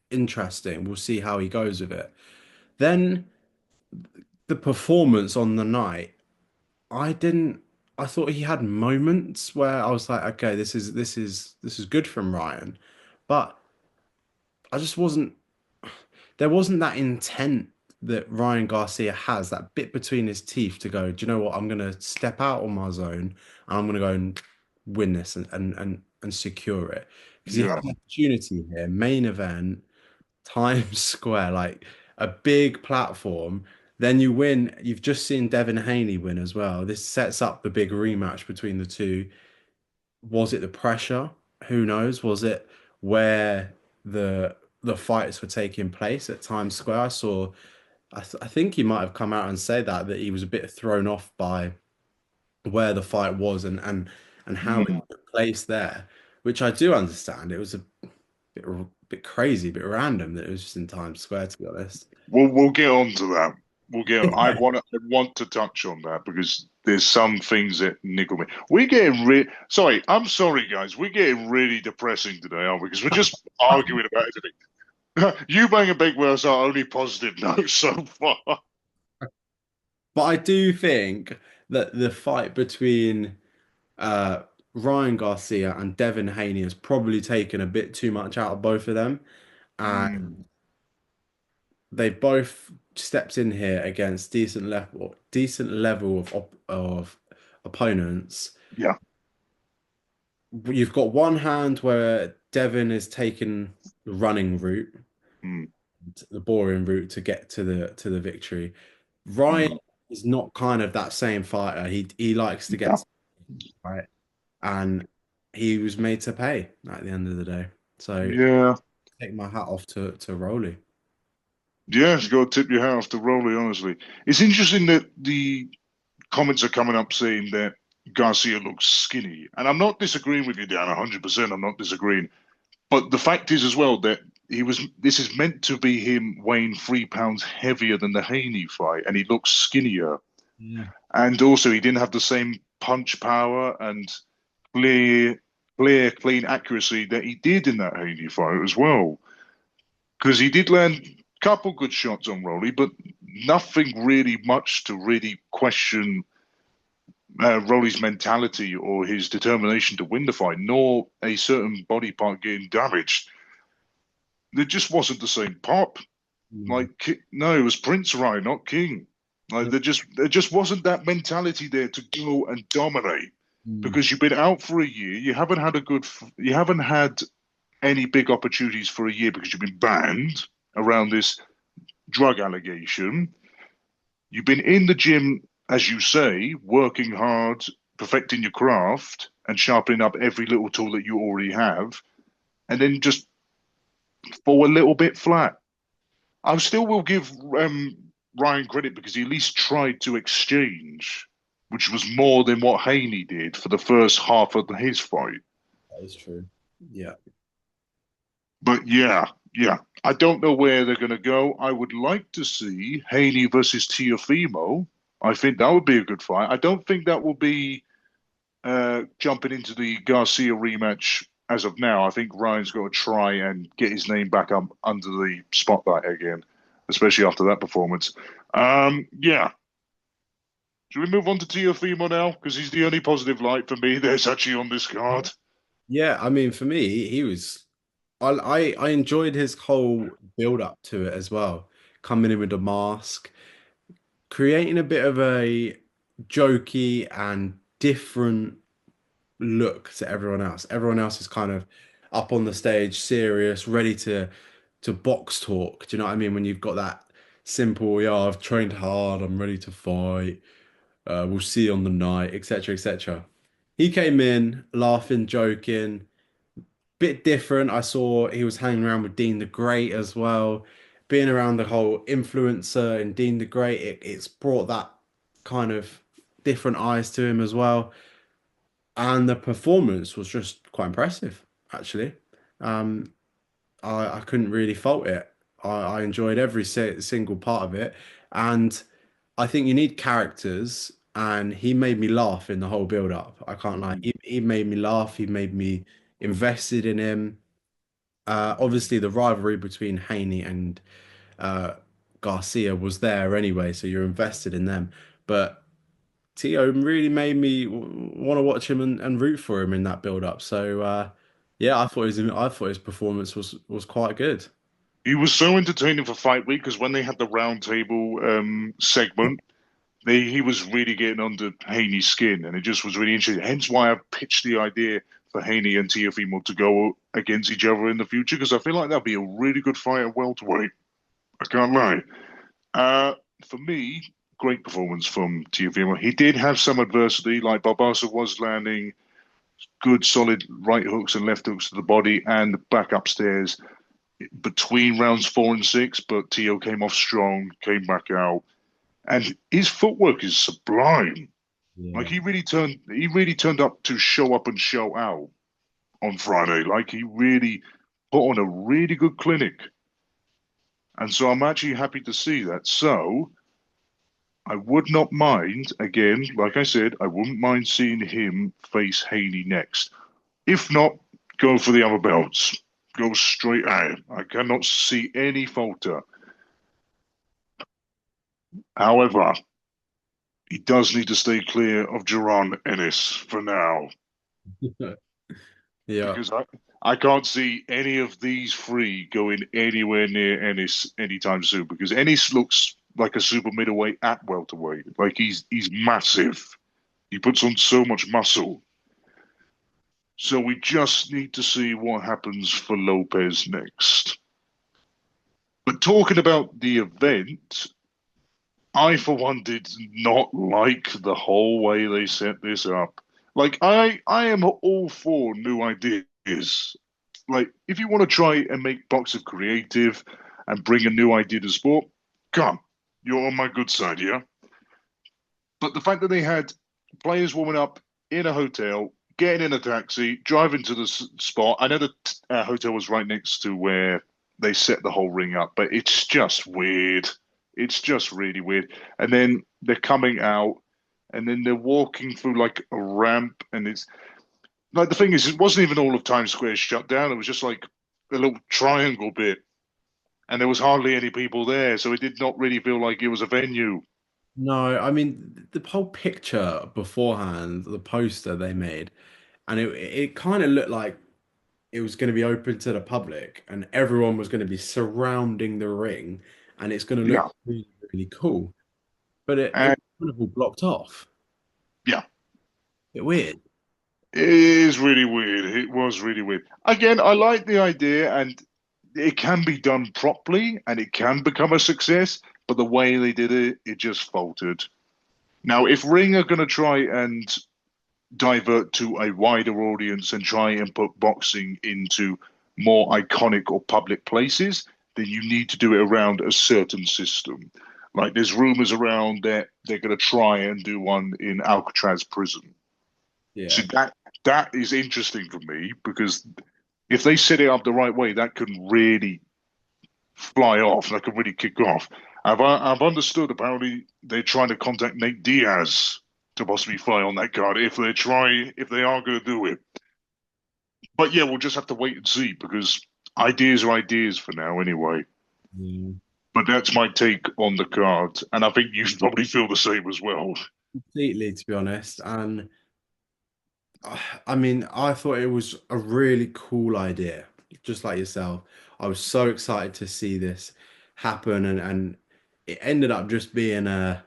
interesting. We'll see how he goes with it. Then the performance on the night, I didn't. I thought he had moments where I was like, okay, this is good from Ryan, but I just wasn't. There wasn't that intent that Ryan Garcia has, that bit between his teeth to go, do you know what? I'm gonna step out on my zone and I'm gonna go and win this and secure it. Because he had Yeah. an opportunity here, main event, Times Square, like a big platform. Then you win. You've just seen Devin Haney win as well. This sets up the big rematch between the two. Was it the pressure? Who knows? Was it where the fights were taking place at Times Square? I think he might have come out and said that he was a bit thrown off by where the fight was and how it Mm. took place there, which I do understand. It was a bit crazy, a bit random that it was just in Times Square, to be honest. We'll get on to that. We'll get. I want to touch on that because there's some things that niggle me. We're getting sorry. I'm sorry, guys. We're getting really depressing today, aren't we? Because we're just arguing about everything. Eubank and Big Well's our only positive note so far. But I do think that the fight between uh, Ryan Garcia and Devin Haney has probably taken a bit too much out of both of them. Mm. And they've both stepped in here against decent level of opponents. Yeah. You've got one hand where Devin is taking the running route, Mm. the boring route to get to the victory. Ryan Mm. is not kind of that same fighter. He likes to Yeah. get right, and he was made to pay at the end of the day. So Yeah. take my hat off to Rowley. Yeah. You got to tip your hat off to Rowley. Honestly, it's interesting that the comments are coming up saying that Garcia looks skinny, and I'm not disagreeing with you, Dan. 100%. I'm not disagreeing. But the fact is as well that he was. This is meant to be him weighing 3 pounds heavier than the Haney fight, and he looks skinnier. Yeah. And also, he didn't have the same punch power and clear, clean accuracy that he did in that Haney fight as well. Because he did land a couple good shots on Rolly, but nothing really much to really question Rolly's mentality or his determination to win the fight, nor a certain body part getting damaged. There just wasn't the same pop. Mm. Like no, it was Prince Ryan, not King. Like there just wasn't that mentality there to go and dominate Mm. because you've been out for a year. You haven't had any big opportunities for a year because you've been banned around this drug allegation. You've been in the gym, as you say, working hard, perfecting your craft, and sharpening up every little tool that you already have, and then just fall a little bit flat. I still will give Ryan credit because he at least tried to exchange, which was more than what Haney did for the first half of his fight. That is true. Yeah. But yeah, I don't know where they're going to go. I would like to see Haney versus Tiafimo. I think that would be a good fight. I don't think that will be jumping into the Garcia rematch as of now. I think Ryan's got to try and get his name back up under the spotlight again, especially after that performance. Yeah. Should we move on to Tiafimo now? Because he's the only positive light for me there's actually on this card. Yeah, I mean, for me, he was. I enjoyed his whole build up to it as well. Coming in with the mask, creating a bit of a jokey and different look to everyone else. Everyone else is kind of up on the stage, serious, ready to box talk. Do you know what I mean? When you've got that simple, yeah, I've trained hard, I'm ready to fight. We'll see on the night, etc., etc. He came in laughing, joking, bit different. I saw he was hanging around with Dean the Great as well. Being around the whole influencer and Dean the Great, it's brought that kind of different eyes to him as well. And the performance was just quite impressive, actually. Um, I couldn't really fault it. I enjoyed every single part of it. And I think you need characters, and he made me laugh in the whole build up. I can't lie. He made me laugh. He made me invested in him. Obviously, the rivalry between Haney and uh, Garcia was there anyway, so you're invested in them. But Tio really made me want to watch him and root for him in that build up. So yeah, I thought his performance was quite good. He was so entertaining for Fight Week because when they had the round table segment, he was really getting under Haney's skin, and it just was really interesting. Hence why I pitched the idea for Haney and Teofimo to go against each other in the future because I feel like that'd be a really good fight at welterweight. I can't lie. Uh, for me, great performance from Teofimo. He did have some adversity, like Barbasa was landing good, solid right hooks and left hooks to the body and back upstairs between rounds 4 and 6. But Teo came off strong, came back out, and his footwork is sublime. Like Yeah. he really turned up to show up and show out on Friday. Like he really put on a really good clinic. And so I'm actually happy to see that. So I would not mind, again, like I said, I wouldn't mind seeing him face Haney next. If not, go for the other belts. Go straight at it. I cannot see any falter. However, he does need to stay clear of Jerron Ennis for now. Yeah. Because I can't see any of these three going anywhere near Ennis anytime soon. Because Ennis looks like a super middleweight at welterweight. Like he's massive. He puts on so much muscle. So we just need to see what happens for Lopez next. But talking about the event, I for one did not like the whole way they set this up. Like I am all for new ideas. Like if you want to try and make boxing creative and bring a new idea to sport, come, you're on my good side, yeah. But the fact that they had players warming up in a hotel, getting in a taxi, driving to the spot. I know the hotel was right next to where they set the whole ring up, but it's just weird. It's just really weird. And then they're coming out, and then they're walking through like a ramp, and it's like the thing is, it wasn't even all of Times Square shut down. It was just like a little triangle bit, and there was hardly any people there, so it did not really feel like it was a venue. No, I mean the whole picture beforehand, the poster they made, and it kind of looked like it was going to be open to the public, and everyone was going to be surrounding the ring, and it's going to look Yeah, really, really cool. But it and was kind of all blocked off. yeah. Bit weird. It is really weird. It was really weird. Again, I like the idea and it can be done properly and it can become a success, but the way they did it, it just faltered. Now, if Ring are going to try and divert to a wider audience and try and put boxing into more iconic or public places, then you need to do it around a certain system. Like there's rumors around that they're going to try and do one in Alcatraz prison. So Yeah. that is interesting for me because if they set it up the right way, that can really fly off. That can really kick off. I've understood apparently they're trying to contact Nate Diaz to possibly fly on that card if they are going to do it. But yeah, we'll just have to wait and see because ideas are ideas for now anyway. Mm. But that's my take on the card, and I think you probably feel the same as well. Completely, to be honest. And I mean, I thought it was a really cool idea, just like yourself. I was so excited to see this happen, and it ended up just being a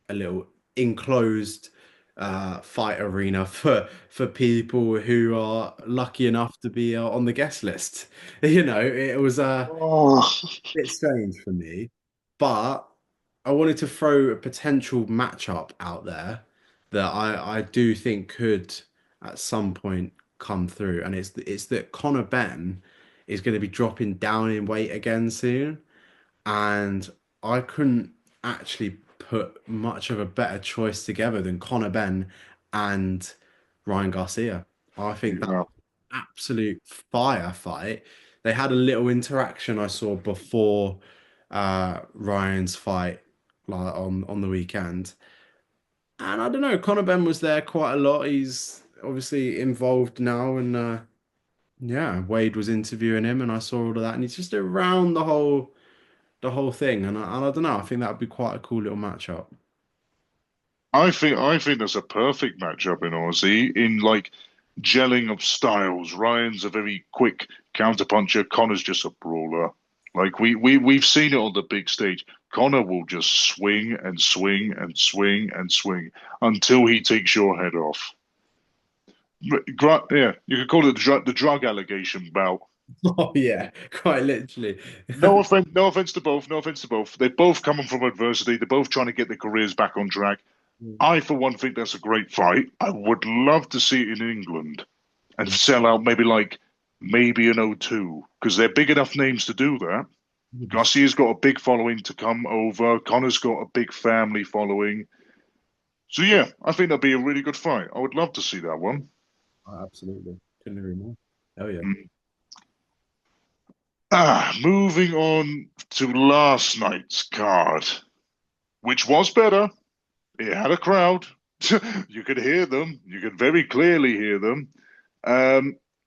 little enclosed fight arena for people who are lucky enough to be on the guest list. You know, it was Oh, bit strange for me, but I wanted to throw a potential matchup out there that I do think could at some point come through, and it's that Conor Benn is going to be dropping down in weight again soon, and I couldn't actually put much of a better choice together than Conor Benn and Ryan Garcia. I think that yeah. absolute firefight. They had a little interaction I saw before Ryan's fight like on the weekend. And I don't know, Conor Benn was there quite a lot. He's obviously involved now and yeah, Wade was interviewing him and I saw all of that and he's just around the whole thing and I don't know, I think that would be quite a cool little matchup. I think that's a perfect matchup in Aussie in like gelling of styles. Ryan's a very quick counterpuncher. Connor's just a brawler. Like we've seen it on the big stage. Conor will just swing and swing and swing and swing until he takes your head off. Yeah, you could call it the drug allegation bout. Oh yeah, quite literally. No offense to both. No offense to both. They're both coming from adversity. They're both trying to get their careers back on track. I, for one, think that's a great fight. I would love to see it in England and sell out maybe an O2 because they're big enough names to do that. Garcia's got a big following to come over. Conor's got a big family following. So yeah, I think that'd be a really good fight. I would love to see that one. Oh, absolutely. Couldn't agree more. Oh yeah. Mm. Moving on to last night's card, which was better. It had a crowd. You could hear them. You could very clearly hear them.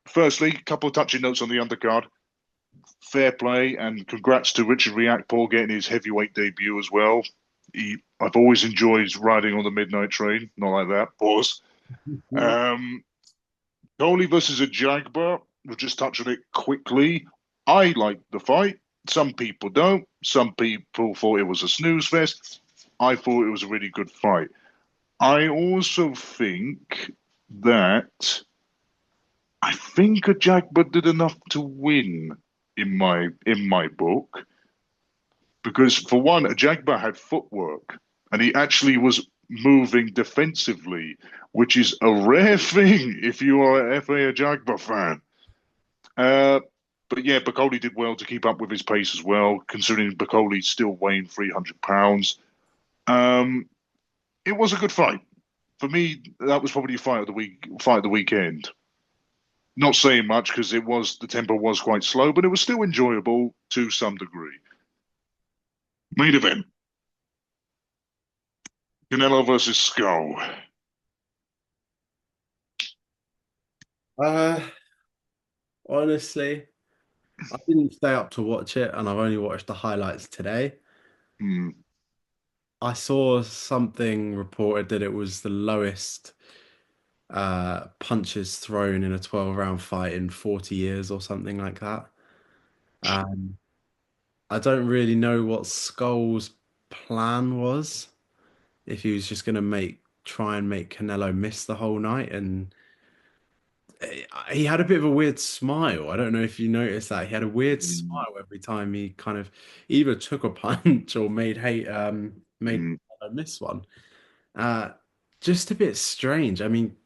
Firstly, a couple of touching notes on the undercard. Fair play and congrats to Richard Riakporhe getting his heavyweight debut as well. I've always enjoyed riding on the midnight train. Not like that. Pause. Um, Coley versus a Jagba. We'll just touch on it quickly. I liked the fight. Some people don't. Some people thought it was a snooze fest. I thought it was a really good fight. I also think that I think a Jagba did enough to win in my book because for one, a Jagba had footwork and he actually was moving defensively, which is a rare thing if you are a FA Jagba fan. Uh, but yeah, Bacoli did well to keep up with his pace as well, considering Bacoli's still weighing 300 pounds. Um, it was a good fight. For me, that was probably fight of the weekend. Not saying much because the tempo was quite slow, but it was still enjoyable to some degree. Main event: Canelo versus Skull. Uh, Honestly, I didn't stay up to watch it, and I've only watched the highlights today. Hmm. I saw something reported that it was the lowest punches thrown in a 12 round fight in 40 years or something like that. Um, I don't really know what Skull's plan was. If he was just going to try and make Canelo miss the whole night, and he had a bit of a weird smile. I don't know if you noticed that he had a weird Hmm. smile every time he kind of either took a punch or made Hmm. Canelo miss one. Uh, just a bit strange. I mean,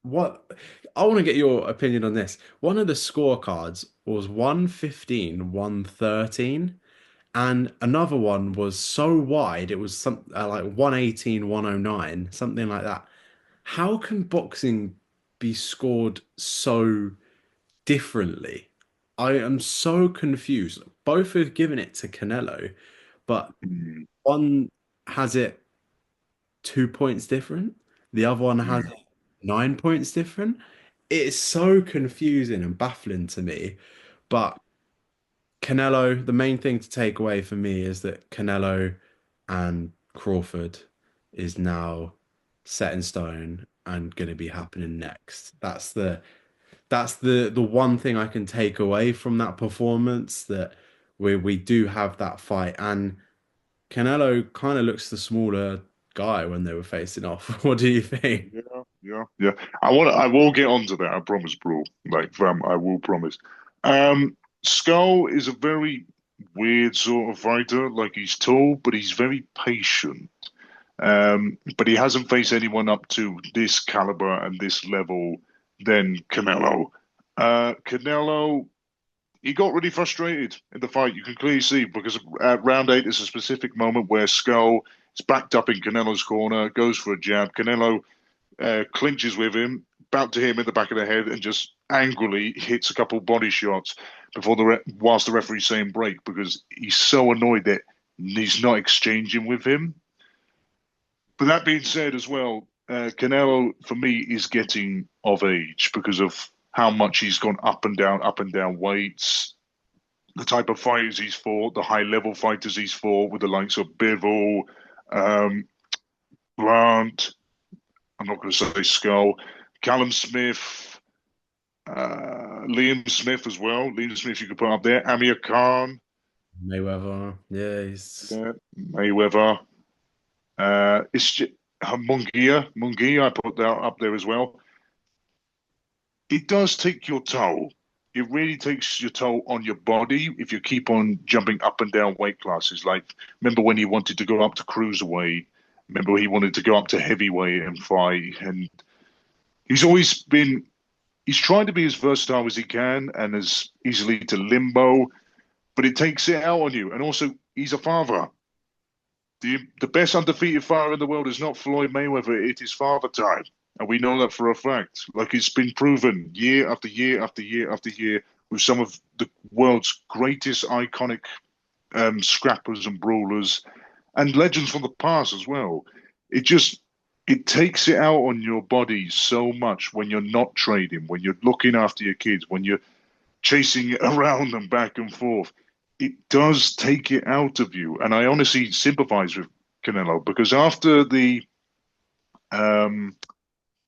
what I want to get your opinion on this. One of the scorecards was 115, 113, and another one was so wide it was like 118, 109, something like that. How can boxing be scored so differently? I am so confused. Both have given it to Canelo, but Hmm. one has it 2 points different, the other one has Hmm. it 9 points different. It's so confusing and baffling to me. But Canelo, the main thing to take away for me is that Canelo and Crawford is now set in stone and going to be happening next. That's the one thing I can take away from that performance, that we do have that fight, and Canelo kind of looks the smaller guy when they were facing off. What do you think? Yeah, yeah, yeah. I will get onto that. I promise, bro. Like, fam, I will promise. Skull is a very weird sort of fighter. Like, he's tall, but he's very patient. But he hasn't faced anyone up to this caliber and this level than Canelo. Canelo, he got really frustrated in the fight. You can clearly see because at round eight, there's a specific moment where Skull is backed up in Canelo's corner, goes for a jab. Canelo clinches with him, about to hit him in the back of the head, and just angrily hits a couple body shots before whilst the referee's saying break because he's so annoyed that he's not exchanging with him. But that being said, as well, Canelo for me is getting of age because of how much he's gone up and down weights, the type of fighters he's fought, the high level fighters he's fought with the likes of Bivol, um, Blunt. I'm not going to say Skull, Callum Smith, Liam Smith as well. Liam Smith, you could put up there. Amir Khan. Mayweather. Yeah, he's Yeah, Mayweather. It's just, Mungia, I put that up there as well. It does take your toll. It really takes your toll on your body if you keep on jumping up and down weight classes. Like, remember when he wanted to go up to cruiserweight? Remember he wanted to go up to heavyweight and fight? And he's always been, he's trying to be as versatile as he can and as easily to limbo, but it takes it out on you. And also, he's a father. The best undefeated fighter in the world is not Floyd Mayweather. It is father time. And we know that for a fact. Like it's been proven year after year after year after year with some of the world's greatest iconic scrappers and brawlers and legends from the past as well. It just it takes it out on your body so much when you're not trading, when you're looking after your kids, when you're chasing it around and back and forth. It does take it out of you. And I honestly sympathize with Canelo because after um,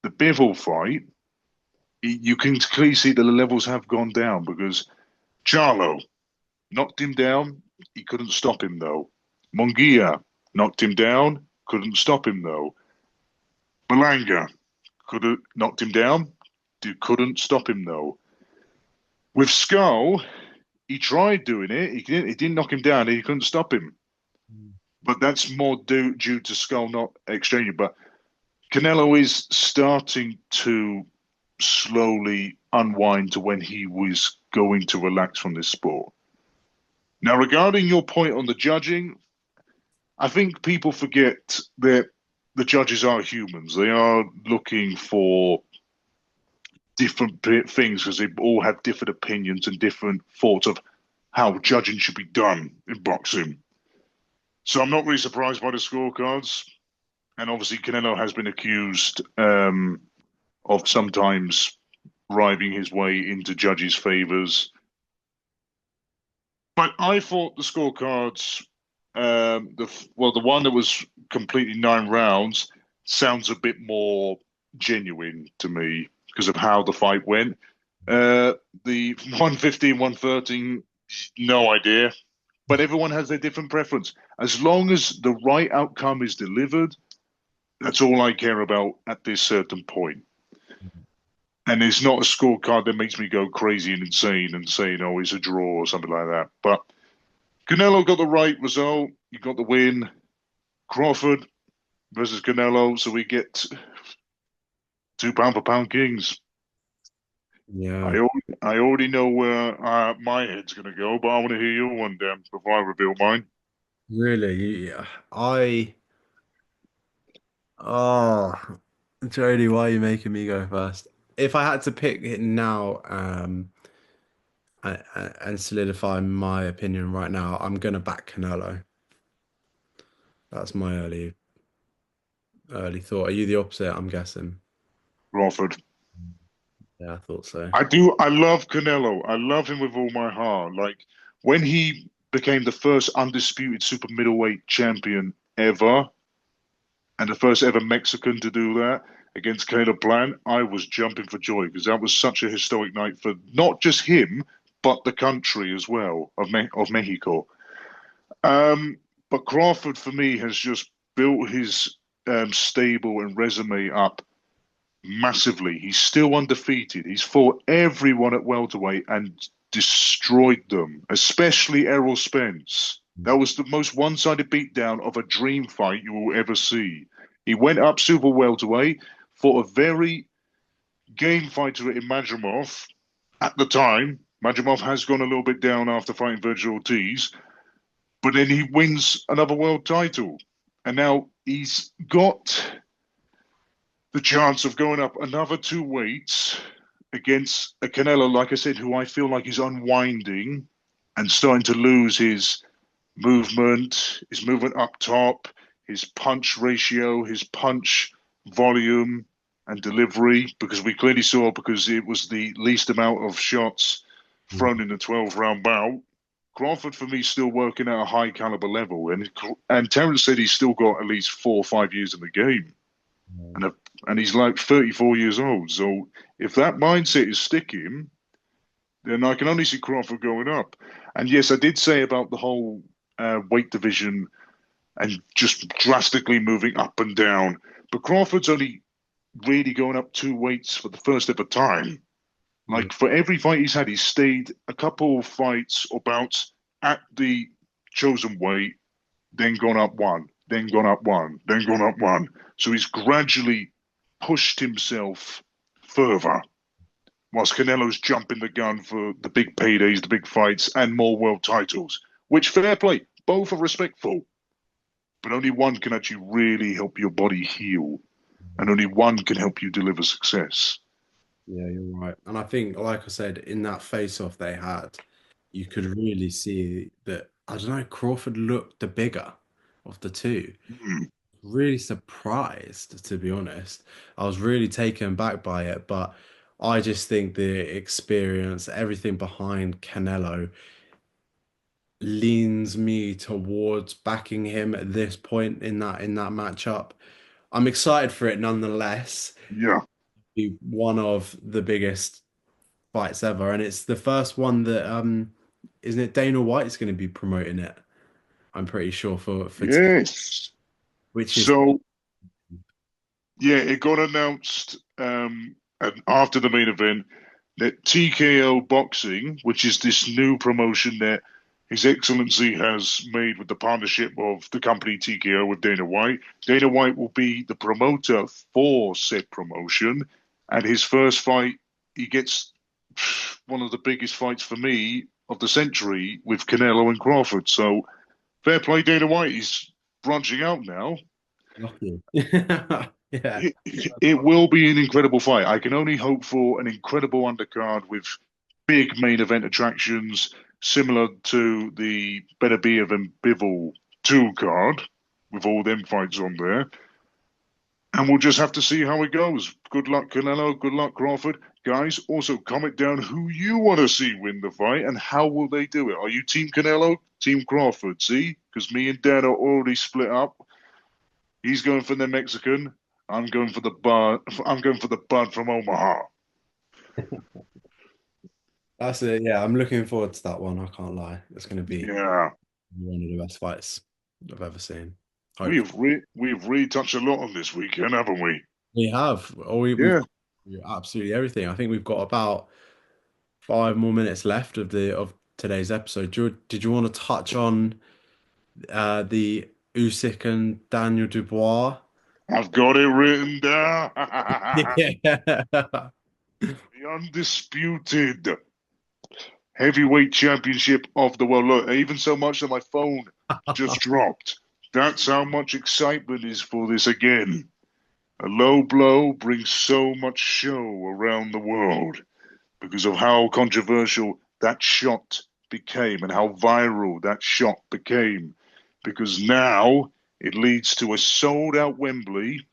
the Bivol fight, you can clearly see that the levels have gone down because Charlo knocked him down. He couldn't stop him though. Munguia knocked him down. Couldn't stop him though. Malanga could have knocked him down. Couldn't stop him though. With Skull, he tried doing it. He didn't knock him down. He couldn't stop him. But that's more due to Skull not exchanging. But Canelo is starting to slowly unwind to when he was going to relax from this sport. Now, regarding your point on the judging, I think people forget that the judges are humans. They are looking for different things because they all have different opinions and different thoughts of how judging should be done in boxing. So I'm not really surprised by the scorecards. And obviously, Canelo has been accused of sometimes bribing his way into judges' favors. But I thought the scorecards, the one that was completely 9 rounds, sounds a bit more genuine to me because of how the fight went. The 115, 113, no idea. But everyone has their different preference. As long as the right outcome is delivered, that's all I care about at this certain point. And it's not a scorecard that makes me go crazy and insane and saying, oh, it's a draw or something like that. But Canelo got the right result. He got the win. Crawford versus Canelo. So we get 2 pound for pound kings. yeah. I already know where my head's going to go, but I want to hear your one, Dan, before I reveal mine. Really, oh, Jody, why are you making me go first? If I had to pick it now, and solidify my opinion right now, I'm gonna back Canelo. That's my early thought. Are you the opposite? I'm guessing. Crawford. Yeah, I thought so. I do. I love Canelo. I love him with all my heart. Like when he became the first undisputed super middleweight champion ever, and the first ever Mexican to do that against Caleb Plant, I was jumping for joy because that was such a historic night for not just him but the country as well of Mexico. But Crawford for me has just built his stable and resume up massively. He's still undefeated. He's fought everyone at welterweight and destroyed them, especially Errol Spence. That was the most one-sided beatdown of a dream fight you will ever see. He went up super welterweight, fought a very game fighter in Madrimov at the time. Madrimov has gone a little bit down after fighting Virgil Ortiz, but then he wins another world title. And now he's got the chance of going up another 2 weights against a Canelo, like I said, who I feel like is unwinding and starting to lose his movement up top, his punch ratio, his punch volume and delivery, because we clearly saw because it was the least amount of shots thrown in the 12-round bout. Crawford for me is still working at a high caliber level, and Terence said he's still got at least 4 or 5 years in the game, and he's like 34 years old. So if that mindset is sticking, then I can only see Crawford going up. And yes, I did say about the whole weight division and just drastically moving up and down. But Crawford's only really going up two weights for the first ever time. Mm. Like for every fight he's had, he's stayed a couple of fights or bouts at the chosen weight, then gone up one, then gone up one, then gone up one. So he's gradually pushed himself further, whilst Canelo's jumping the gun for the big paydays, the big fights, and more world titles. Which fair play, both are respectful, but only one can actually really help your body heal, and only one can help you deliver success. Yeah, you're right. And I think, like I said, in that face-off they had, you could really see that, I don't know, Crawford looked the bigger of the two. Mm, Really surprised, to be honest. I was really taken back by it, but I just think the experience, everything behind Canelo leans me towards backing him at this point in that matchup. I'm excited for it nonetheless. yeah. Be one of the biggest fights ever, and it's the first one that isn't it Dana White's going to be promoting it? I'm pretty sure for T, Yes. which is So yeah, it got announced after the main event that TKO Boxing, which is this new promotion that His Excellency has made with the partnership of the company TKO with Dana White. Dana White will be the promoter for said promotion, and his first fight, he gets one of the biggest fights for me of the century with Canelo and Crawford. So fair play, Dana White. He's branching out now. lucky. Yeah. It will be an incredible fight. I can only hope for an incredible undercard with big main event attractions, similar to the Better Be and Bivol 2 card, with all them fights on there. And we'll just have to see how it goes. Good luck, Canelo. Good luck, Crawford. Guys, also comment down who you want to see win the fight and how will they do it. Are you Team Canelo, Team Crawford? See? Because me and Dan are already split up. He's going for the Mexican. I'm going for the bud. I'm going for the bud from Omaha. That's it. Yeah, I'm looking forward to that one. I can't lie. It's going to be Yeah, one of the best fights I've ever seen. we Hope have we've really touched a lot on this weekend, haven't we? we have. Or we've Yeah, got absolutely everything. I think we've got about 5 more minutes left of the of today's episode. Did you want to touch on the Usyk and Daniel Dubois? I've got it written down. Yeah. The undisputed heavyweight championship of the world. Look, even so much that my phone just dropped. That's how much excitement is for this again. A low blow brings so much show around the world because of how controversial that shot became and how viral that shot became. Because now it leads to a sold out Wembley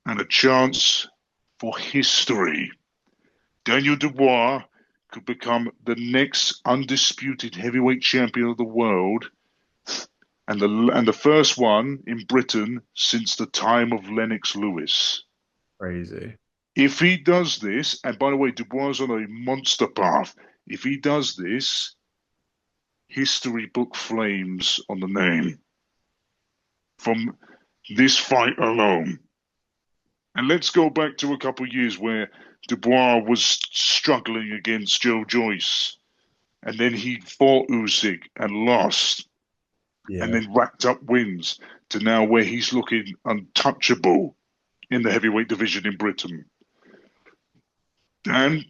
and a chance for history. Daniel Dubois could become the next undisputed heavyweight champion of the world and the first one in Britain since the time of Lennox Lewis. Crazy. If he does this, and by the way, Dubois is on a monster path. If he does this, history book flames on the name from this fight alone. And let's go back to a couple of years where Dubois was struggling against Joe Joyce, and then he fought Usyk and lost, and Yeah. then racked up wins to now where he's looking untouchable in the heavyweight division in Britain. Dan,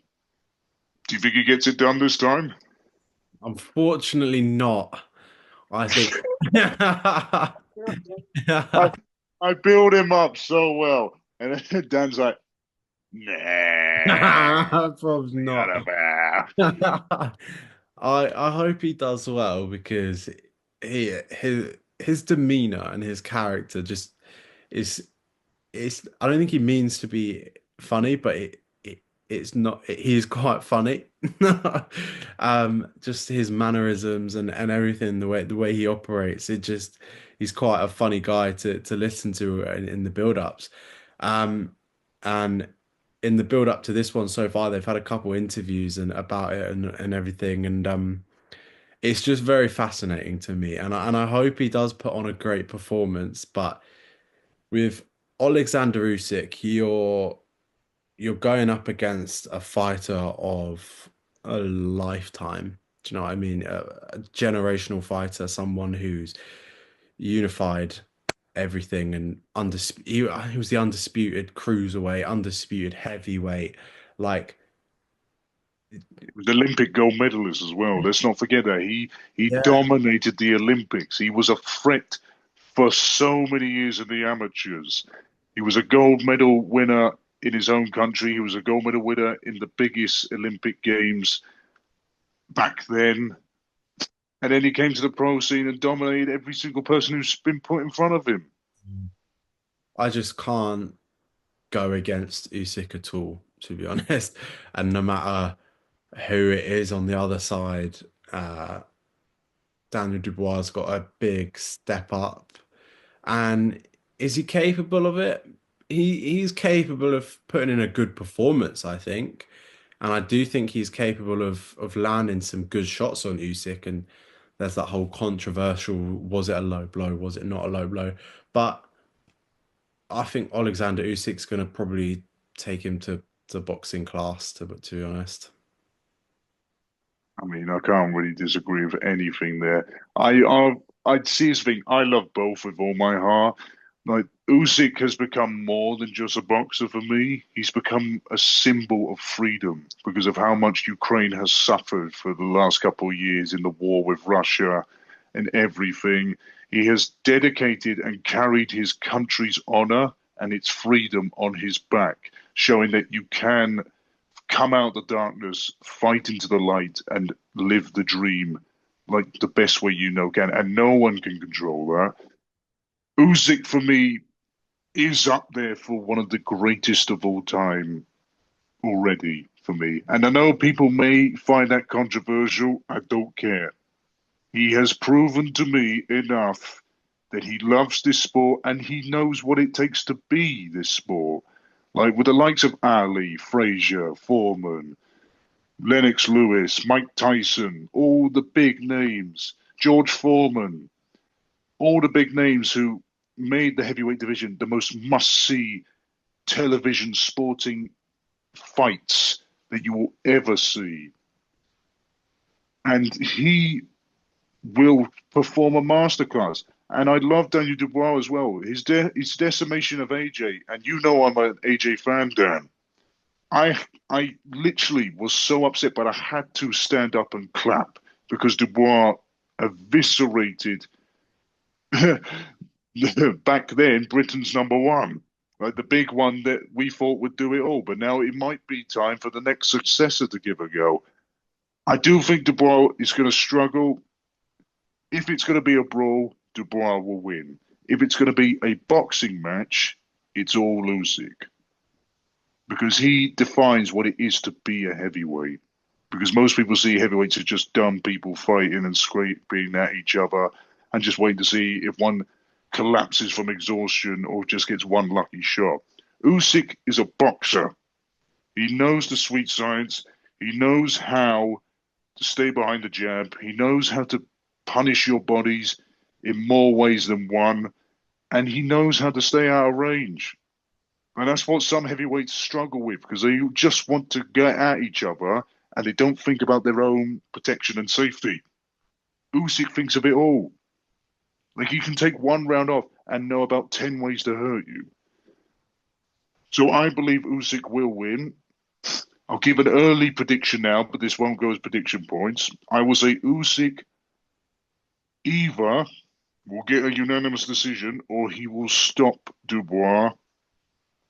do you think he gets it done this time? Unfortunately not. I think I I build him up so well, and then Dan's like, nah, probably forget not. about. I hope he does well because his demeanor and his character just is I don't think he means to be funny, but it's not he's quite funny. Just his mannerisms and everything, the way he operates, it just he's quite a funny guy to listen to in the build-ups. And in the build up to this one so far, they've had a couple interviews and about it and everything. And it's just very fascinating to me, and I hope he does put on a great performance. But with Alexander Usyk, you're going up against a fighter of a lifetime. Do you know what I mean? A generational fighter, someone who's unified everything and undisputed. He was the undisputed cruiserweight, undisputed heavyweight. Like, He was Olympic gold medalist as well. Let's not forget that he yeah, dominated the Olympics. He was a threat for so many years in the amateurs. He was a gold medal winner in his own country. He was a gold medal winner in the biggest Olympic Games back then. And then he came to the pro scene and dominated every single person who's been put in front of him. I just can't go against Usyk at all, to be honest. And no matter who it is on the other side, uh, Daniel Dubois has got a big step up. And is he capable of it? He's capable of putting in a good performance, I think. And I do think he's capable of landing some good shots on Usyk. And there's that whole controversial, was it a low blow? Was it not a low blow? But I think Alexander Usyk's going to probably take him to boxing class, to be honest. I mean, I can't really disagree with anything there. I'd see his thing. I love both with all my heart. Like Usyk has become more than just a boxer for me. He's become a symbol of freedom because of how much Ukraine has suffered for the last couple of years in the war with Russia and everything. He has dedicated and carried his country's honor and its freedom on his back, showing that you can come out of the darkness, fight into the light, and live the dream like the best way you know can. And no one can control that. Usyk, for me, is up there for one of the greatest of all time already for me. And I know people may find that controversial. I don't care. He has proven to me enough that he loves this sport and he knows what it takes to be this sport. Like with the likes of Ali, Frazier, Foreman, Lennox Lewis, Mike Tyson, all the big names, George Foreman, all the big names who made the heavyweight division the most must-see television sporting fights that you will ever see. And he will perform a masterclass. And I love Daniel Dubois as well. His decimation of AJ, and you know I'm an AJ fan, Dan. I literally was so upset, but I had to stand up and clap because Dubois eviscerated back then Britain's number one, like the big one that we thought would do it all. But now it might be time for the next successor to give a go. I do think Dubois is going to struggle. If it's going to be a brawl, Dubois will win. If it's going to be a boxing match, it's all Usyk because he defines what it is to be a heavyweight. Because most people see heavyweights as just dumb people fighting and scraping at each other and just waiting to see if one collapses from exhaustion or just gets one lucky shot. Usyk is a boxer. He knows the sweet science. He knows how to stay behind the jab. He knows how to punish your bodies in more ways than one. And he knows how to stay out of range. And that's what some heavyweights struggle with because they just want to get at each other and they don't think about their own protection and safety. Usyk thinks of it all. Like you can take one round off and know about 10 ways to hurt you. So I believe Usyk will win. I'll give an early prediction now, but this won't go as prediction points. I will say Usyk either will get a unanimous decision or he will stop Dubois,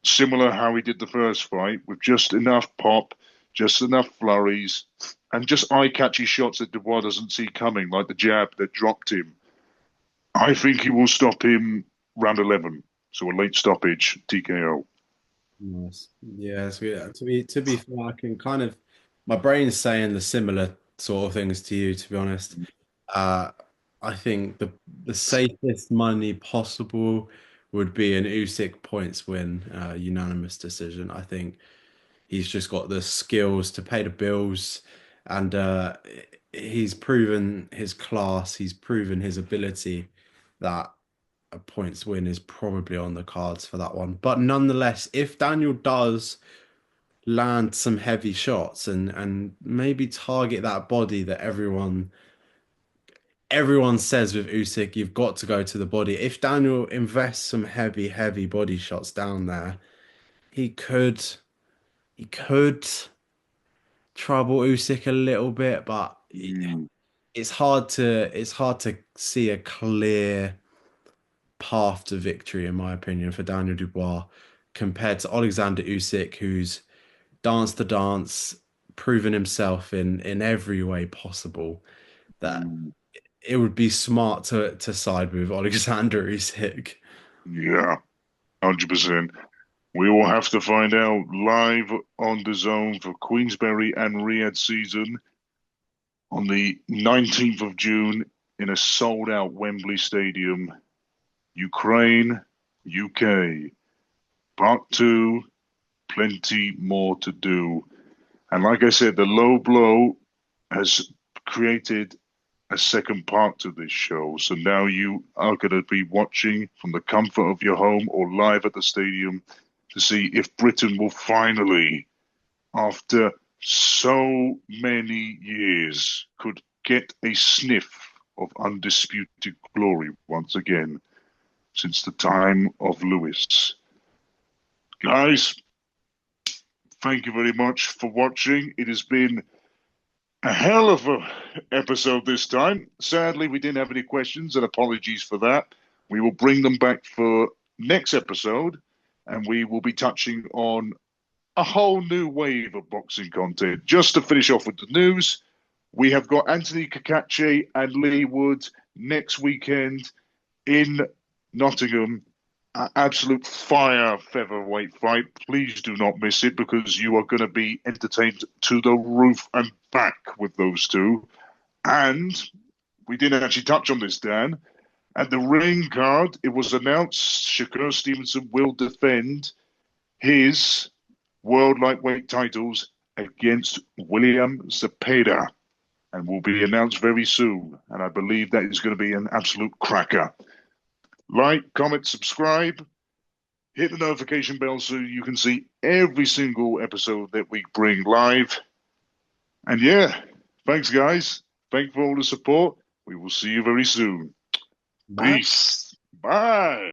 similar how he did the first fight, with just enough pop, just enough flurries, and just eye-catchy shots that Dubois doesn't see coming, like the jab that dropped him. I think he will stop him round 11, so a late stoppage, TKO. Nice. Yeah, to be fair, I can kind of my brain's saying the similar sort of things to you, to be honest. Uh I think the safest money possible would be an Usyk points win, unanimous decision. I think he's just got the skills to pay the bills, and he's proven his class, he's proven his ability that a points win is probably on the cards for that one. But nonetheless, if Daniel does land some heavy shots and maybe target that body that everyone says with Usyk, you've got to go to the body. If Daniel invests some heavy body shots down there, he could he could trouble Usyk a little bit, but Mm, it's hard to see a clear path to victory, in my opinion, for Daniel Dubois compared to Alexander Usyk, who's danced the dance, proven himself in every way possible. That mm. it would be smart to side with Alexander Usyk. Yeah, 100%. We will have to find out live on the zone for Queensberry and Riyadh season on the 19th of June in a sold out Wembley Stadium, Ukraine, UK. Part two, plenty more to do. And like I said, the low blow has created a second part to this show. So now you are going to be watching from the comfort of your home or live at the stadium to see if Britain will finally, after so many years, could get a sniff of undisputed glory once again since the time of Lewis. Guys, thank you very much for watching. It has been a hell of a episode this time. Sadly, we didn't have any questions, and apologies for that. We will bring them back for next episode, and we will be touching on a whole new wave of boxing content. Just to finish off with the news, we have got Anthony Cacace and Lee Wood next weekend in Nottingham. Absolute fire featherweight fight. Please do not miss it because you are going to be entertained to the roof and back with those two. And we didn't actually touch on this, Dan. At the ring card, it was announced Shakur Stevenson will defend his world lightweight titles against William Zepeda and will be announced very soon. And I believe that is going to be an absolute cracker. Like, comment, subscribe, hit the notification bell so you can see every single episode that we bring live. And yeah, thanks, guys. Thanks for all the support. We will see you very soon. Bye. Peace. Bye.